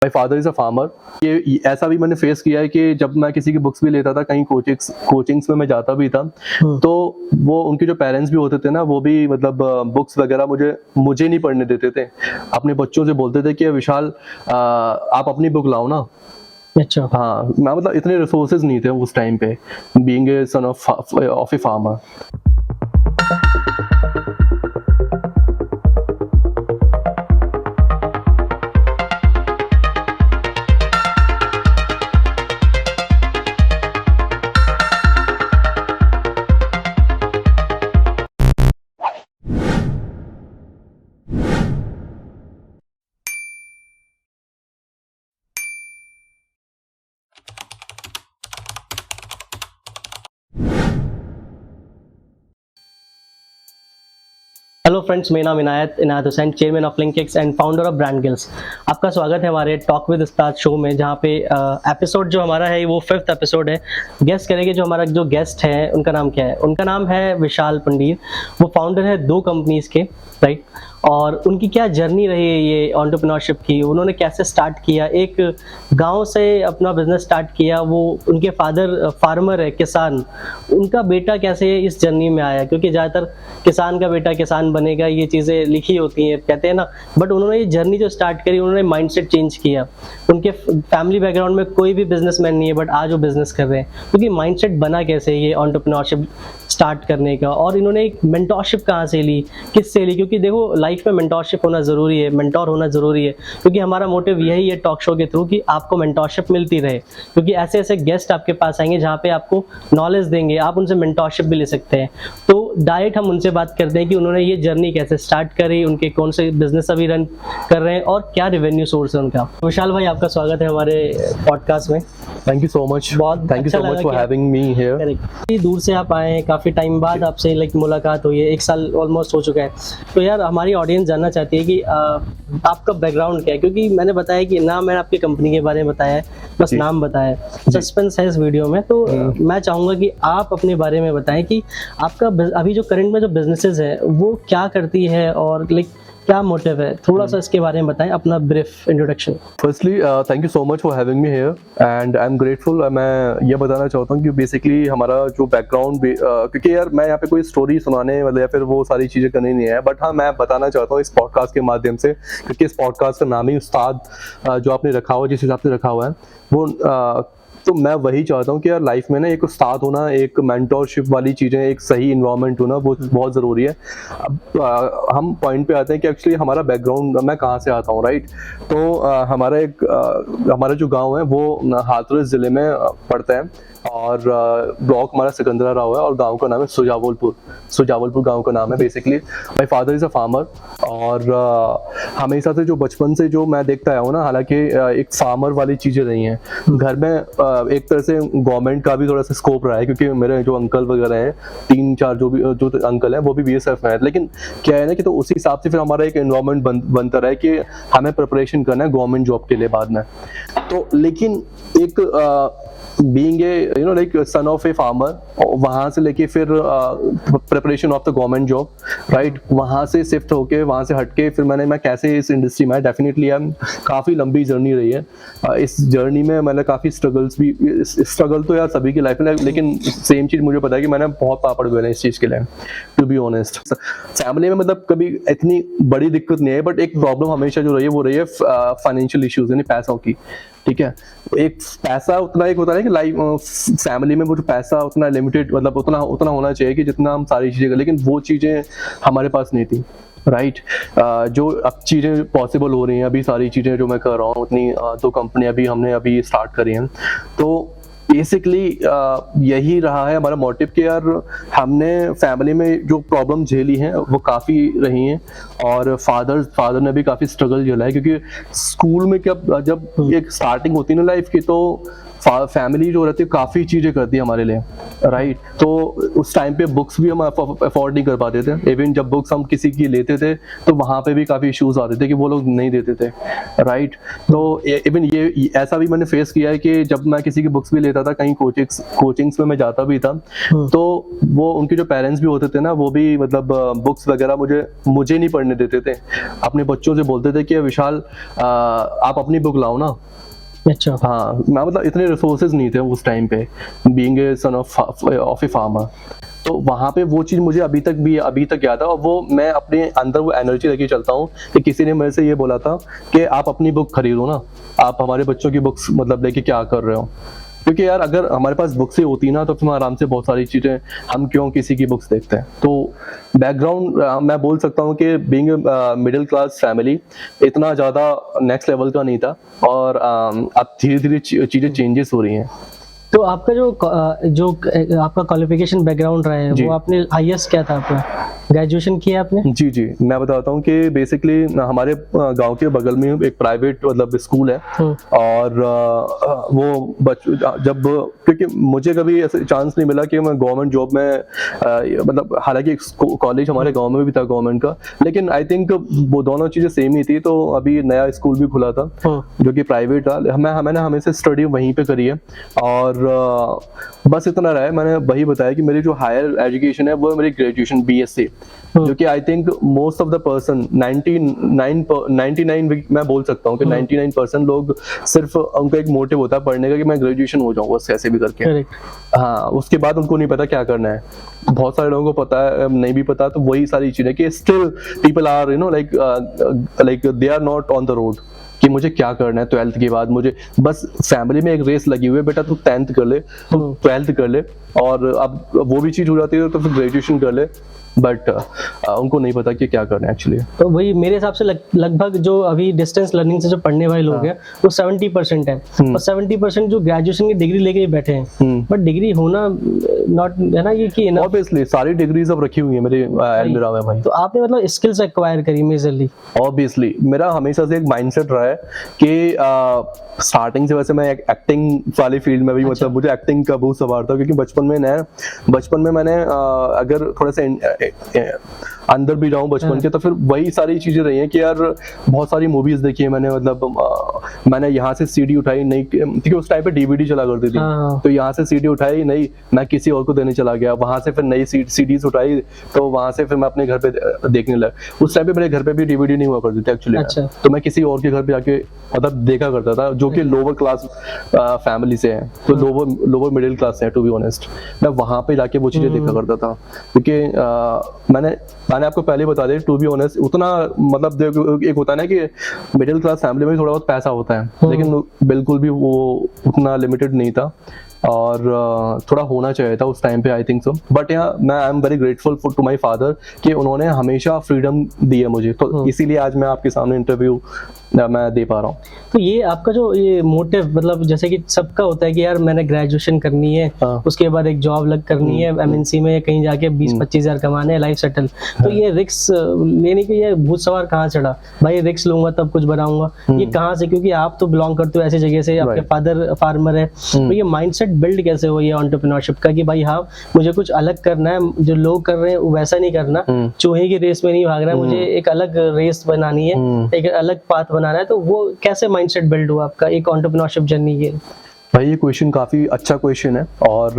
My father is a farmer. ये ऐसा भी मैंने फेस किया है कि जब मैं किसी की बुक्स भी लेता था, कहीं कोचिंग्स में मैं जाता भी था, तो वो उनके जो पेरेंट्स भी होते थे ना, वो भी मतलब बुक्स वगैरह मुझे नहीं पढ़ने देते थे। अपने बच्चों से बोलते थे कि विशाल आप अपनी बुक लाओ ना। अच्छा। हाँ, मैं मतलब इतने रिसोर्सेज नहीं थे उस टाइम पे, being a son of a farmer. Hello friends, मेरा नाम Inayat Hussain, chairman of Linkix and founder of brand Gills. आपका स्वागत है हमारे टॉक विद उस्ताद शो में, जहाँ पे एपिसोड जो हमारा है वो 5th एपिसोड है। गेस्ट करेंगे जो हमारा जो गेस्ट है उनका नाम क्या है? उनका नाम है विशाल पंडित। वो फाउंडर है 2 कंपनीज के, राइट। और उनकी क्या जर्नी रही है ये एंटरप्रेन्योरशिप की, उन्होंने कैसे स्टार्ट किया, एक गांव से अपना बिजनेस स्टार्ट किया। वो उनके फादर फार्मर है, किसान। उनका बेटा कैसे इस जर्नी में आया, क्योंकि ज़्यादातर किसान का बेटा किसान बनेगा, ये चीज़ें लिखी होती हैं, कहते हैं ना। बट उन्होंने ये जर्नी जो स्टार्ट करी, उन्होंने माइंडसेट चेंज किया। उनके फैमिली बैकग्राउंड में कोई भी बिजनेसमैन नहीं है, बट आज वो बिजनेस कर रहे हैं। क्योंकि माइंडसेट बना कैसे ये एंटरप्रेन्योरशिप स्टार्ट करने का, और इन्होंने एक मेंटोरशिप कहाँ से ली, किससे ली? क्योंकि देखो, लाइफ में मेंटोरशिप होना ज़रूरी है, मेंटोर होना ज़रूरी है। क्योंकि हमारा मोटिव यही है टॉक शो के थ्रू कि आपको मेंटोरशिप मिलती रहे। क्योंकि ऐसे ऐसे गेस्ट आपके पास आएंगे जहाँ पे आपको नॉलेज देंगे, आप उनसे मेंटोरशिप भी ले सकते हैं। तो डायरेक्ट हम उनसे बात करते हैं कि उन्होंने ये जर्नी कैसे स्टार्ट करी, उनके कौन से बिजनेस अभी रन कर रहे हैं और क्या रेवेन्यू सोर्स है उनका। विशाल भाई, आपका स्वागत है हमारे पॉडकास्ट में। Thank you so much. बहुत thank you so much for having me here. Correct. दूर से आप आए हैं, काफ़ी टाइम बाद आपसे मुलाकात हुई है, 1 साल ऑलमोस्ट हो चुका है। तो यार, हमारी ऑडियंस जानना चाहती है कि आपका बैकग्राउंड क्या है, क्योंकि मैंने बताया कि ना मैंने आपकी कंपनी के बारे में बताया है, बस नाम बताया है। सस्पेंस है इस वीडियो में, तो मैं चाहूँगा कि आप अपने बारे में बताएं कि आपका अभी जो करंट में जो बिजनेसेस है वो क्या करती है, और क्या मोटिव है। थोड़ा सा इसके बारे में बताएं, अपना brief introduction. Firstly thank you so much for having me here and I am grateful. मैं ये बताना चाहता हूँ कि बेसिकली हमारा जो बैकग्राउंड, क्योंकि यार मैं यहाँ पे कोई स्टोरी सुनाने मतलब या फिर वो सारी चीज़ें करनी नहीं है, बट हाँ, मैं बताना चाहता हूँ इस पॉडकास्ट के माध्यम से, क्योंकि इस पॉडकास्ट का नाम ही उस्ताद जो आपने रखा हुआ, जिस हिसाब से रखा हुआ है वो तो मैं वही चाहता हूँ कि यार लाइफ में ना एक उस्ताद होना, एक मेंटोरशिप वाली चीज़ें, एक सही इन्वायरमेंट होना, वो बहुत ज़रूरी है। अब हम पॉइंट पे आते हैं कि एक्चुअली हमारा बैकग्राउंड, मैं कहाँ से आता हूँ, राइट। तो हमारा जो गांव है वो हाथरस ज़िले में पड़ता है, और ब्लॉक हमारा सिकंदरा राव है, और गांव का नाम है सुजावलपुर गांव का नाम है। Basically my father is a farmer, और हमेशा से जो बचपन से जो मैं देखता आया हूँ ना, हालांकि एक फार्मर वाली चीज़ें रही हैं घर में। एक तरह से गवर्नमेंट का भी थोड़ा सा स्कोप रहा है, क्योंकि मेरे जो अंकल वगैरह हैं, 3-4 जो अंकल हैं, वो भी BSF में है। लेकिन क्या है ना कि तो उसी हिसाब से फिर हमारा एक एनवायरनमेंट बनता रहा है कि हमें प्रिपरेशन करना है गवर्नमेंट जॉब के लिए बाद में। तो लेकिन एक being a like sun of a farmer, वहाँ से लेके फिर preparation of the government job, right, वहाँ से शिफ्ट होके, वहाँ से हटके फिर मैं कैसे इस इंडस्ट्री में, डेफिनेटली काफ़ी लंबी जर्नी रही है। इस जर्नी में मैंने काफ़ी स्ट्रगल तो यार सभी की लाइफ में, लेकिन सेम चीज़ मुझे पता है कि मैंने बहुत पापड़ बेले इस चीज़ के लिए, टू बी ऑनेस्ट। फैमिली में मतलब कभी इतनी बड़ी दिक्कत नहीं है, बट एक प्रॉब्लम हमेशा जो रही है वो रही है फाइनेंशियल इश्यूज, यानी पैसों की। ठीक है, एक पैसा उतना एक होता है कि लाइफ फैमिली में वो जो पैसा उतना लिमिटेड, मतलब उतना होना चाहिए कि जितना हम सारी चीज़ें कर, लेकिन वो चीज़ें हमारे पास नहीं थी, राइट। जो अब चीज़ें पॉसिबल हो रही हैं, अभी सारी चीज़ें जो मैं कर रहा हूँ, उतनी 2 कंपनी हमने अभी स्टार्ट करी हैं। तो बेसिकली यही रहा है हमारा मोटिव कि यार हमने फैमिली में जो प्रॉब्लम झेली हैं वो काफ़ी रही हैं, और फादर ने भी काफ़ी स्ट्रगल झेला है, क्योंकि स्कूल में जब एक स्टार्टिंग होती है ना लाइफ की, तो फैमिली जो रहती है काफ़ी चीज़ें करती है हमारे लिए, राइट। तो उस टाइम पे बुक्स भी हम अफोर्ड नहीं कर पाते थे। इवन जब बुक्स हम किसी की लेते थे तो वहाँ पे भी काफ़ी इश्यूज आते थे कि वो लोग नहीं देते थे, राइट। तो इवन ये ऐसा भी मैंने फेस किया है कि जब मैं किसी की बुक्स भी लेता रहता था, कहीं कोचिंग्स में मैं जाता भी था, तो वो उनके जो पेरेंट्स भी होते थे ना, वो भी मतलब बुक्स वगैरह मुझे नहीं पढ़ने देते थे। अपने बच्चों से बोलते थे कि विशाल आप अपनी बुक लाओ ना। अच्छा। हाँ, मैं मतलब इतने रिसोर्सेज नहीं थे उस टाइम पे, being a son of a farmer. तो वहाँ पे वो चीज़ मुझे अभी तक याद है, और वो मैं अपने अंदर वो एनर्जी लेके चलता हूँ कि किसी ने मेरे से ये बोला था कि आप अपनी बुक खरीदो ना, आप हमारे बच्चों की बुक्स मतलब लेके क्या कर रहे हो। क्योंकि यार अगर हमारे पास बुक्स ही होती ना, तो फिर आराम से बहुत सारी चीज़ें, हम क्यों किसी की बुक्स देखते हैं। तो बैकग्राउंड मैं बोल सकता हूँ कि बीइंग मिडिल क्लास फैमिली इतना ज़्यादा नेक्स्ट लेवल का नहीं था, और अब धीरे धीरे चीज़ें चेंजेस हो रही हैं। तो आपका जो आपका क्वालिफिकेशन बैकग्राउंड रहा है, जी। वो आपने हाईएस्ट क्या था आपका, ग्रेजुएशन किया आपने? जी जी, मैं बताता हूँ कि बेसिकली हमारे गांव के बगल में एक प्राइवेट मतलब स्कूल है, और वो जब क्योंकि मुझे कभी ऐसे चांस नहीं मिला कि मैं गवर्नमेंट जॉब में मतलब, हालांकि कॉलेज हमारे गांव में भी था गवर्नमेंट का, लेकिन आई थिंक वो दोनों चीज़ें सेम ही थी। तो अभी नया स्कूल भी खुला था जो कि प्राइवेट था, मैंने हमेशा स्टडी वहीं पे करी है, और बस इतना रहा है। मैंने वही बताया कि मेरी जो हायर एजुकेशन है वो मेरी ग्रेजुएशन BSc, जो कि I think most of the person 99 मैं बोल सकता हूँ कि 99% लोग सिर्फ उनका एक मोटिव होता है पढ़ने का कि मैं ग्रेजुएशन हो जाऊँ बस कैसे भी करके। हाँ, उसके बाद उनको नहीं पता क्या करना है। बहुत सारे लोगों को पता है, नहीं भी पता, तो वही सारी चीजें कि still people are like they are not on the road कि मुझे क्या करना है 12th के बाद। मुझे बस फैमिली में एक रेस लगी हुई है, बेटा तू 10th कर ले, तू 12th कर ले, और अब वो भी चीज हो जाती है तो फिर ग्रेजुएशन कर ले, बट उनको नहीं पता कि क्या करना है एक्चुअली। तो वही मेरे हिसाब से लगभग जो अभी डिस्टेंस लर्निंग से जो पढ़ने वाले लोग हैं वो 70% है, और 70% जो ग्रेजुएशन की डिग्री लेके बैठे हैं, बट डिग्री होना नॉट है ना, ये कि ऑब्वियसली सारी डिग्रीज अब रखी हुई है मेरे अलमीरा में भाई। तो आपने मतलब स्किल्स एक्वायर करी मेजरली? ऑब्वियसली मेरा हमेशा से एक माइंडसेट रहा है कि स्टार्टिंग से वैसे मैं एक्टिंग वाली फील्ड में भी मतलब मुझे एक्टिंग का बहुत सवार था, क्योंकि बचपन में मैंने अगर थोड़ा सा अंदर भी जाऊं बचपन के, तो फिर वही सारी चीजें रही हैं कि यार बहुत सारी मूवीज देखी है मैंने, मतलब मैंने यहाँ से CD उठाई नहीं, क्योंकि उस टाइम पे DVD चला करती थी, तो यहाँ से CD उठाई नहीं, मैं किसी और को देने चला गया, वहां से फिर नई CDs उठाई, तो वहां से फिर मैं अपने घर पे देखने लगा। उस टाइम पे मेरे घर पे भी DVD नहीं हुआ करती थी एक्चुअली, तो मैं किसी और के घर पे जाके मतलब देखा करता था, जो कि लोअर क्लास फैमिली से है, तो लोअर मिडिल क्लास से है टू बी ऑनेस्ट। मैं वहां पे जाके वो चीजें देखा करता था, क्योंकि मैंने आपको पहले बता दें टू बी ऑनेस्ट, उतना मतलब एक होता है ना कि मिडिल क्लास फैमिली में थोड़ा बहुत पैसा होता है, लेकिन बिल्कुल भी वो उतना लिमिटेड नहीं था, और थोड़ा होना चाहिए था उस टाइम पे, आई थिंक सो। बट मैं I am very grateful to my father कि उन्होंने हमेशा फ्रीडम दी है मुझे, तो इसीलिए आज मैं आपके सामने इंटरव्यू मैं दे पा रहा हूँ। तो ये आपका जो ये मोटिव, मतलब जैसे कि सबका होता है कि यार मैंने ग्रेजुएशन करनी है, उसके बाद एक जॉब लग करनी है MNC में, कहीं जाके 20-25 हजार कमाने, लाइफ सेटल, तो ये रिक्स लेने की ये भूत सवार कहाँ चढ़ा भाई, रिक्स लूंगा तब कुछ बनाऊंगा, ये कहाँ से? क्योंकि आप तो बिलोंग करते हो ऐसी जगह से, आपके फादर फार्मर है, तो ये माइंडसेट बिल्ड कैसे हुआ ये एंटरप्रेन्योरशिप का कि भाई हाँ मुझे कुछ अलग करना है, जो लोग कर रहे हैं वैसा नहीं करना, चूहे की रेस में नहीं भागना है, मुझे एक अलग रेस बनानी है, एक अलग पाथ बनाना है। तो वो कैसे माइंडसेट बिल्ड हुआ आपका एक एंटरप्रेन्योरशिप जर्नी के? भाई ये क्वेश्चन काफ़ी अच्छा क्वेश्चन है, और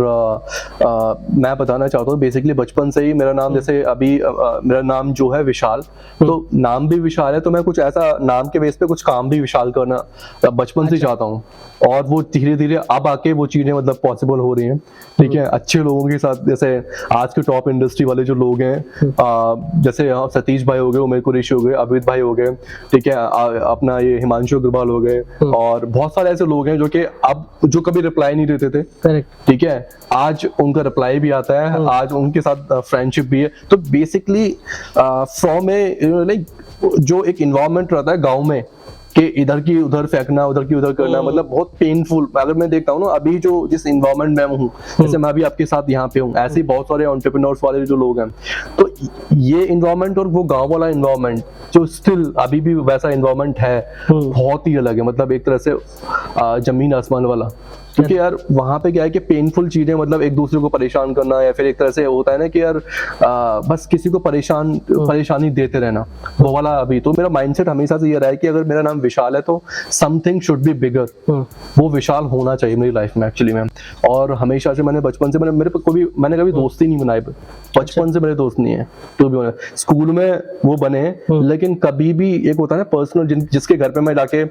मैं बताना चाहता हूँ बेसिकली बचपन से ही मेरा नाम, जैसे अभी मेरा नाम जो है विशाल, तो नाम भी विशाल है, तो मैं कुछ ऐसा नाम के बेस पे कुछ काम भी विशाल करना बचपन से चाहता हूँ, और वो धीरे धीरे अब आके वो चीज़ें मतलब पॉसिबल हो रही हैं। ठीक है, अच्छे लोगों के साथ, जैसे आज के टॉप इंडस्ट्री वाले जो लोग हैं, जैसे सतीश भाई हो गए, उमेर कुरैशी हो गए, अभित भाई हो गए, ठीक है, अपना ये हिमांशु अग्रवाल हो गए, और बहुत सारे ऐसे लोग हैं जो कि अब जो कभी रिप्लाई नहीं देते थे, ठीक है, आज उनका रिप्लाई भी आता है, आज उनके साथ फ्रेंडशिप भी है। तो बेसिकली फ्रॉम ए लाइक जो एक इन्वायरमेंट रहता है गांव में कि इधर की उधर फेंकना, उधर की उधर करना, मतलब बहुत पेनफुल। अगर मैं देखता हूँ ना अभी जो जिस इन्वायरमेंट में हूँ, जैसे मैं अभी आपके साथ यहाँ पे हूँ, ऐसे ही बहुत सारे एंटरप्रेन्योर्स वाले जो लोग हैं, तो ये इन्वायरमेंट और वो गांव वाला इन्वायरमेंट जो स्टिल अभी भी वैसा इन्वायरमेंट है, बहुत ही अलग है, मतलब एक तरह से जमीन आसमान वाला। क्योंकि यार वहाँ पे क्या है कि पेनफुल चीजें, मतलब एक दूसरे को परेशान करना, या फिर एक तरह से होता है ना कि यार बस किसी को परेशानी देते रहना, वो वाला। अभी तो मेरा माइंडसेट हमेशा से ये रहा है कि अगर मेरा नाम विशाल है तो समथिंग शुड बी बिगर, वो विशाल होना चाहिए मेरी लाइफ में एक्चुअली में। और हमेशा से मैंने बचपन से मैंने कभी दोस्ती नहीं बनाई, बचपन से मेरे दोस्त नहीं है टू बी ऑनेस्ट। स्कूल में वो बने हैं, लेकिन कभी भी एक होता है ना पर्सनल, जिसके घर पे मैं जाके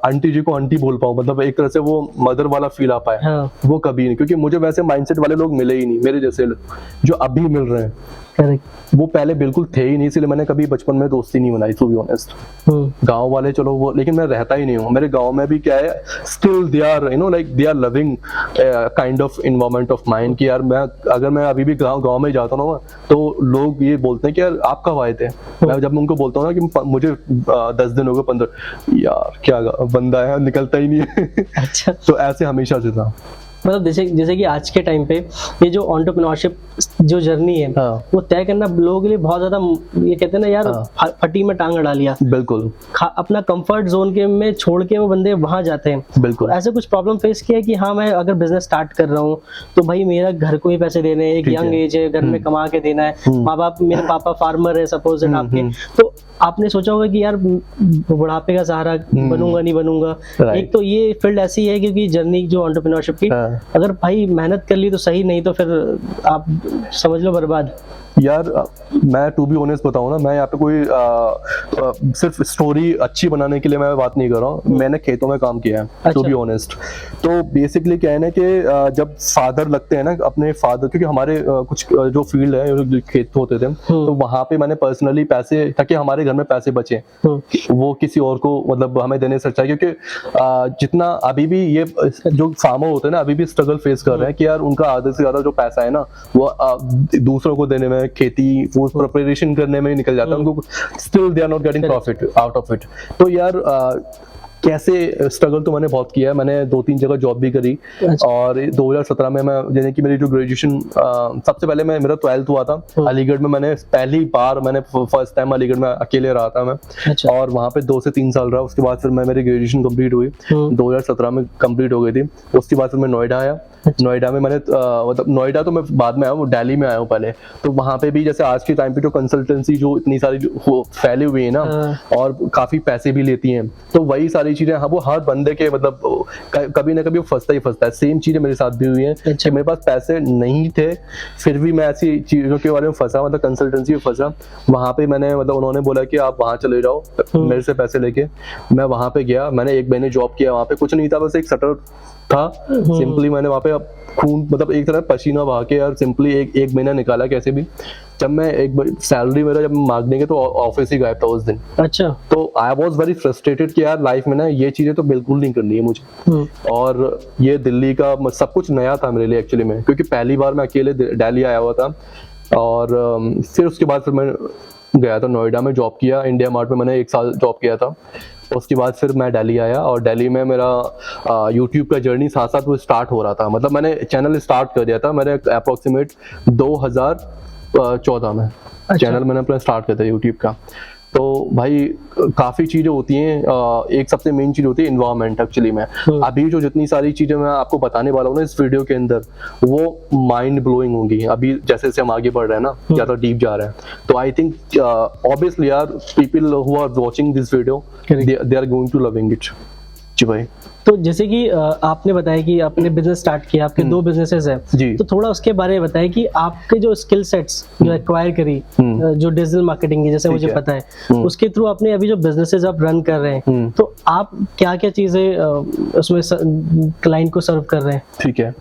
आंटी जी को आंटी बोल पाऊं, मतलब एक तरह से वो मदर वाला फील आ पाए, वो कभी नहीं। क्योंकि मुझे वैसे माइंडसेट वाले लोग मिले ही नहीं, मेरे जैसे जो अभी मिल रहे हैं, वो पहले बिल्कुल थे ही नहीं, इसलिए मैंने कभी बचपन में दोस्ती नहीं बनाई टू बी ऑनेस्ट। गांव वाले चलो वो, लेकिन मैं रहता ही नहीं हूँ मेरे गांव में भी। क्या है, still they are like they are loving kind of environment of mind कि यार अगर मैं अभी भी गांव में जाता हूँ ना, तो लोग ये बोलते हैं कि यार आप कब आए थे। जब मैं उनको बोलता हूँ ना कि मुझे 10 दिन हो गए, 15, यार क्या बंदा है, निकलता ही नहीं है। अच्छा। तो ऐसे हमेशा से था। मतलब जैसे कि आज के टाइम पे ये जो एंटरप्रेन्योरशिप जो जर्नी है, वो तय करना लोगों के लिए बहुत ज्यादा, ये कहते हैं ना यार, फटी में टांग अड़ा लिया। बिल्कुल। अपना कंफर्ट जोन के में छोड़ के वो बंदे वहां जाते हैं। बिल्कुल। ऐसे कुछ प्रॉब्लम फेस किया कि हाँ मैं अगर बिजनेस स्टार्ट कर रहा हूँ तो भाई मेरा घर को ही पैसे देने हैं, एक यंग एज है, घर में कमा के देना है, माँ बाप, मेरे पापा फार्मर है सपोज आपके, तो आपने सोचा होगा कि यार बुढ़ापे का सहारा बनूंगा नहीं बनूंगा। एक तो ये फील्ड ऐसी है क्योंकि जर्नी जो एंटरप्रेन्योरशिप की, अगर भाई मेहनत कर ली तो सही, नहीं तो फिर आप समझ लो बर्बाद। यार मैं टू बी ऑनेस्ट बताऊं ना, मैं यहाँ पे कोई सिर्फ स्टोरी अच्छी बनाने के लिए मैं बात नहीं कर रहा हूँ। मैंने खेतों में काम किया है टू बी ऑनेस्ट। तो बेसिकली क्या है ना कि जब फादर लगते हैं ना अपने फादर, क्योंकि हमारे कुछ जो फील्ड है, खेत होते थे, तो वहां पे मैंने पर्सनली पैसे, ताकि हमारे घर में पैसे बचे, वो किसी और को मतलब हमें देने से अच्छा है। क्योंकि जितना अभी भी ये जो फार्मर होते हैं ना, अभी भी स्ट्रगल फेस कर रहे हैं कि यार उनका आधे से ज्यादा जो पैसा है ना, वो दूसरों को देने में, खेती वो प्रिपरेशन करने में निकल जाता है उनको, still they are not getting profit out of it. तो यार कैसे स्ट्रगल तो मैंने बहुत किया है, मैंने 2-3 जगह जॉब भी करी। और 2017 में मैं, जैसे कि मेरी जो ग्रेजुएशन, सबसे पहले मेरा 12th हुआ था अलीगढ़ में। मैंने पहली बार फर्स्ट टाइम अलीगढ़ में अकेले रहा था मैं। और वहाँ पे 2 से 3 साल रहा। उसके बाद फिर मेरी ग्रेजुएशन कंप्लीट हुई, 2017 में कंप्लीट हो गई थी। उसके बाद फिर मैं नोएडा आया। नोएडा में मैंने मतलब नोएडा तो मैं बाद में आया, वो दिल्ली में आया हूँ पहले। तो वहाँ पे भी जैसे आज के टाइम पे जो कंसल्टेंसी जो इतनी सारी फैली हुई है ना, और काफी पैसे भी लेती हैं, तो वही सारी चीजें, हाँ, वो हर बंदे के मतलब कभी ना कभी वो फंसता ही फंसता है। सेम चीजें मेरे साथ भी हुई है कि मेरे पास पैसे नहीं थे, फिर भी मैं ऐसी चीजों के बारे में फंसा, मतलब कंसल्टेंसी में फंसा। वहाँ पे मैंने मतलब उन्होंने बोला कि आप वहाँ चले जाओ मेरे से पैसे लेके। मैं वहाँ पे गया, मैंने 1 महीने जॉब किया। वहाँ पे कुछ नहीं था, बस एक शटर था। सिंपली मैंने वहाँ पे खून, मतलब एक तरह पसीना बहा के यार सिंपली एक महीना निकाला कैसे भी। जब मैं एक सैलरी मेरा जब मांगने के, तो ऑफिस ही गायब था उस दिन। अच्छा। तो आई वॉज वेरी फ्रस्ट्रेटेड कि यार लाइफ में ना ये चीजें तो बिल्कुल नहीं करनी है मुझे। और ये दिल्ली का सब कुछ नया था मेरे लिए एक्चुअली में, क्योंकि पहली बार मैं अकेले दिल्ली आया हुआ था। और फिर उसके बाद फिर मैं गया था नोएडा में, जॉब किया इंडिया मार्ट में। मैंने 1 साल जॉब किया था। उसके बाद फिर मैं दिल्ली आया, और दिल्ली में मेरा यूट्यूब का जर्नी साथ साथ वो स्टार्ट हो रहा था। मतलब मैंने चैनल स्टार्ट कर दिया था, मैंने अप्रोक्सीमेट 2014 में चैनल मैंने अपना स्टार्ट किया था यूट्यूब का। तो भाई काफी चीजें होती हैं। एक सबसे मेन चीज होती है एनवायरनमेंट एक्चुअली में। अभी जो जितनी सारी चीजें मैं आपको बताने वाला हूँ ना इस वीडियो के अंदर, वो माइंड ब्लोइंग होंगी। अभी जैसे जैसे हम आगे बढ़ रहे हैं ना, ज्यादा डीप जा रहे हैं, तो आई थिंक ऑब्वियसली यार people who are watching this video they are going to loving it. जी भाई। तो जैसे कि आपने बताया कि आपने बिजनेस स्टार्ट किया, आपके 2 बिजनेसेस हैं, तो थोड़ा उसके बारे में बताएं कि आपके जो स्किल सेट्स जो एक्वायर करी, जो डिजिटल मार्केटिंग की, जैसे मुझे पता है, उसके थ्रू आपने अभी जो बिजनेसेस आप रन कर रहे हैं, तो आप क्या क्या चीजें उसमें क्लाइंट को सर्व कर रहे हैं? ठीक है।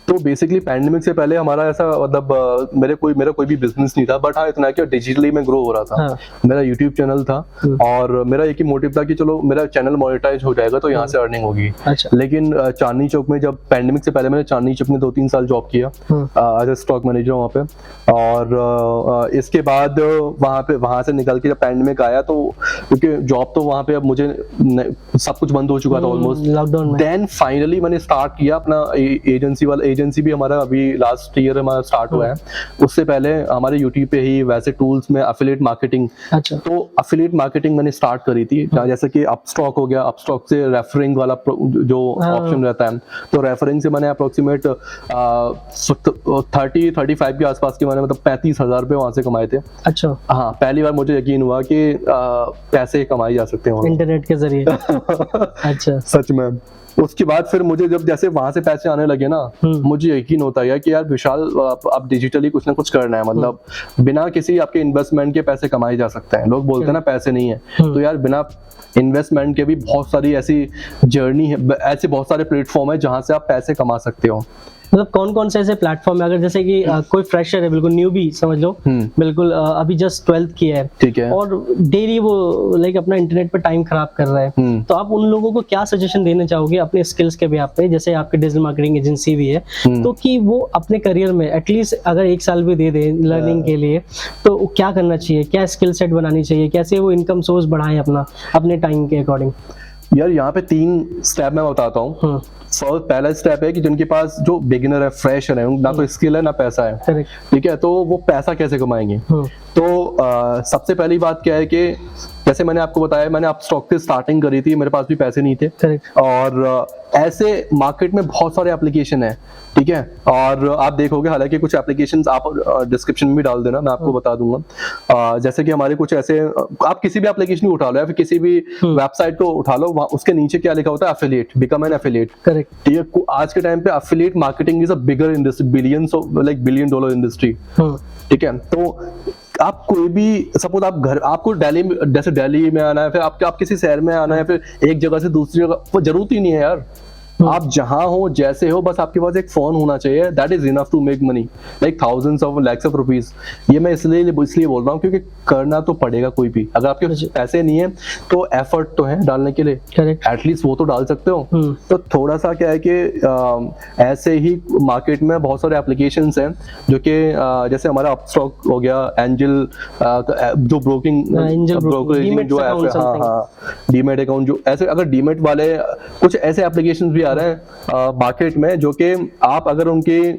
तो बेसिकली पैंडेमिक से पहले हमारा ऐसा मतलब मेरा कोई भी बिजनेस नहीं था, बट हाँ इतना कि डिजिटली में ग्रो हो रहा था। हाँ। मेरा यूट्यूब चैनल था, और मेरा एक ही मोटिव था कि चलो मेरा चैनल मोनेटाइज हो जाएगा तो यहाँ से अर्निंग होगी। अच्छा। लेकिन चांदनी चौक में, जब पैंडेमिक से पहले मैंने चांदनी चौक में 2-3 साल जॉब किया एज ए स्टॉक मैनेजर वहाँ पे। और इसके बाद वहाँ से निकल के जब पैंडेमिक आया, तो क्योंकि जॉब तो वहाँ पे अब मुझे सब कुछ बंद हो चुका था ऑलमोस्ट लॉकडाउन में। देन फाइनली मैंने स्टार्ट किया अपना एजेंसी भी हमारा अभी लास्ट ईयर हमारा स्टार्ट हुआ है। उससे पहले हमारे यूट्यूब पे ही वैसे टूल्स में एफिलिएट मार्केटिंग। अच्छा। तो एफिलिएट मार्केटिंग मैंने स्टार्ट करी थी, जैसे कि अपस्टॉक हो गया, अपस्टॉक से रेफरिंग वाला जो हाँ। ऑप्शन रहता है, तो रेफरिंग से मैंने अप्रोक्सीमेट 30-35 के आसपास के मैंने मतलब 35,000 रुपये वहाँ से कमाए थे। अच्छा, हाँ, पहली बार मुझे यकीन हुआ कि पैसे कमाए जा सकते हैं वहाँ। इंटरनेट के जरिए। अच्छा। सच में। उसके बाद फिर मुझे जब जैसे वहां से पैसे आने लगे ना, मुझे यकीन होता है कि यार विशाल आप डिजिटली कुछ ना कुछ करना है, मतलब बिना किसी आपके इन्वेस्टमेंट के पैसे कमाए जा सकते हैं। लोग बोलते हैं ना पैसे नहीं है, तो यार बिना इन्वेस्टमेंट के भी बहुत सारी ऐसी जर्नी है, ऐसे बहुत सारे प्लेटफॉर्म है जहां से आप पैसे कमा सकते हो। मतलब कौन कौन से ऐसे प्लेटफॉर्म है, अगर जैसे कि कोई फ्रेशर है, बिल्कुल न्यूबी समझ लो, बिल्कुल अभी जस्ट 12th किया है, ठीक है, और डेली वो लाइक अपना इंटरनेट पे टाइम खराब कर रहा है, तो आप उन लोगों को क्या सजेशन देना चाहोगे अपने स्किल्स के बेसिस पे, जैसे आपके डिजिटल मार्केटिंग एजेंसी भी है, तो कि वो अपने करियर में एटलीस्ट अगर 1 साल भी दे दे लर्निंग के लिए, तो क्या करना चाहिए, क्या स्किल सेट बनानी चाहिए, कैसे वो इनकम सोर्स बढ़ाएं अपना अपने टाइम के अकॉर्डिंग? यार यहाँ पे 3 स्टेप मैं बताता हूँ। पहला स्टेप है कि जिनके पास जो बिगिनर है, फ्रेशर है, ना तो स्किल है ना पैसा है, ठीक है, तो वो पैसा कैसे कमाएंगे? तो सबसे पहली बात क्या है कि जैसे मैंने आपको बताया, मैंने अपस्टॉक से स्टार्टिंग करी थी, मेरे पास भी पैसे नहीं थे, और ऐसे मार्केट में बहुत सारे एप्लीकेशन है, ठीक है, और आप देखोगे, हालांकि कुछ एप्लीकेशंस आप डिस्क्रिप्शन में भी डाल देना, मैं आपको बता दूंगा। जैसे कि हमारे कुछ ऐसे, आप किसी भी एप्लीकेशन उठा लो या फिर किसी भी वेबसाइट को उठा लो, वहाँ उसके नीचे क्या लिखा होता है? Affiliate, become an affiliate. Correct. ठीक है, आज के टाइम पे affiliate marketing is a bigger industry, billions of like $1 billion industry, ठीक है। तो आप कोई भी, सपोज आप घर, आपको दिल्ली, जैसे दिल्ली में आना है, फिर आप किसी शहर में आना है, फिर एक जगह से दूसरी जगह, वो जरूरत ही नहीं है यार। आप जहां हो, जैसे हो, बस आपके पास एक फोन होना चाहिए, that is enough to make money, like thousands of lakhs of rupees. ये मैं इसलिए बोल रहा हूँ क्योंकि करना तो पड़ेगा कोई भी। अगर आपके पैसे नहीं है तो एफर्ट तो है डालने के लिए, एटलीस्ट वो तो डाल सकते हो। तो थोड़ा सा क्या है कि ऐसे ही मार्केट में बहुत सारे एप्लीकेशंस हैं जो कि जैसे हमारा अपस्टॉक हो गया, एंजल जो ब्रोकिंग ब्रोकरेजिंग जो ऐप है, हाँ, डीमेट अकाउंट, जो ऐसे, अगर डीमेट वाले कुछ ऐसे एप्लीकेशंस भी आ रहे हैं मार्केट में, जो कि आप अगर उनके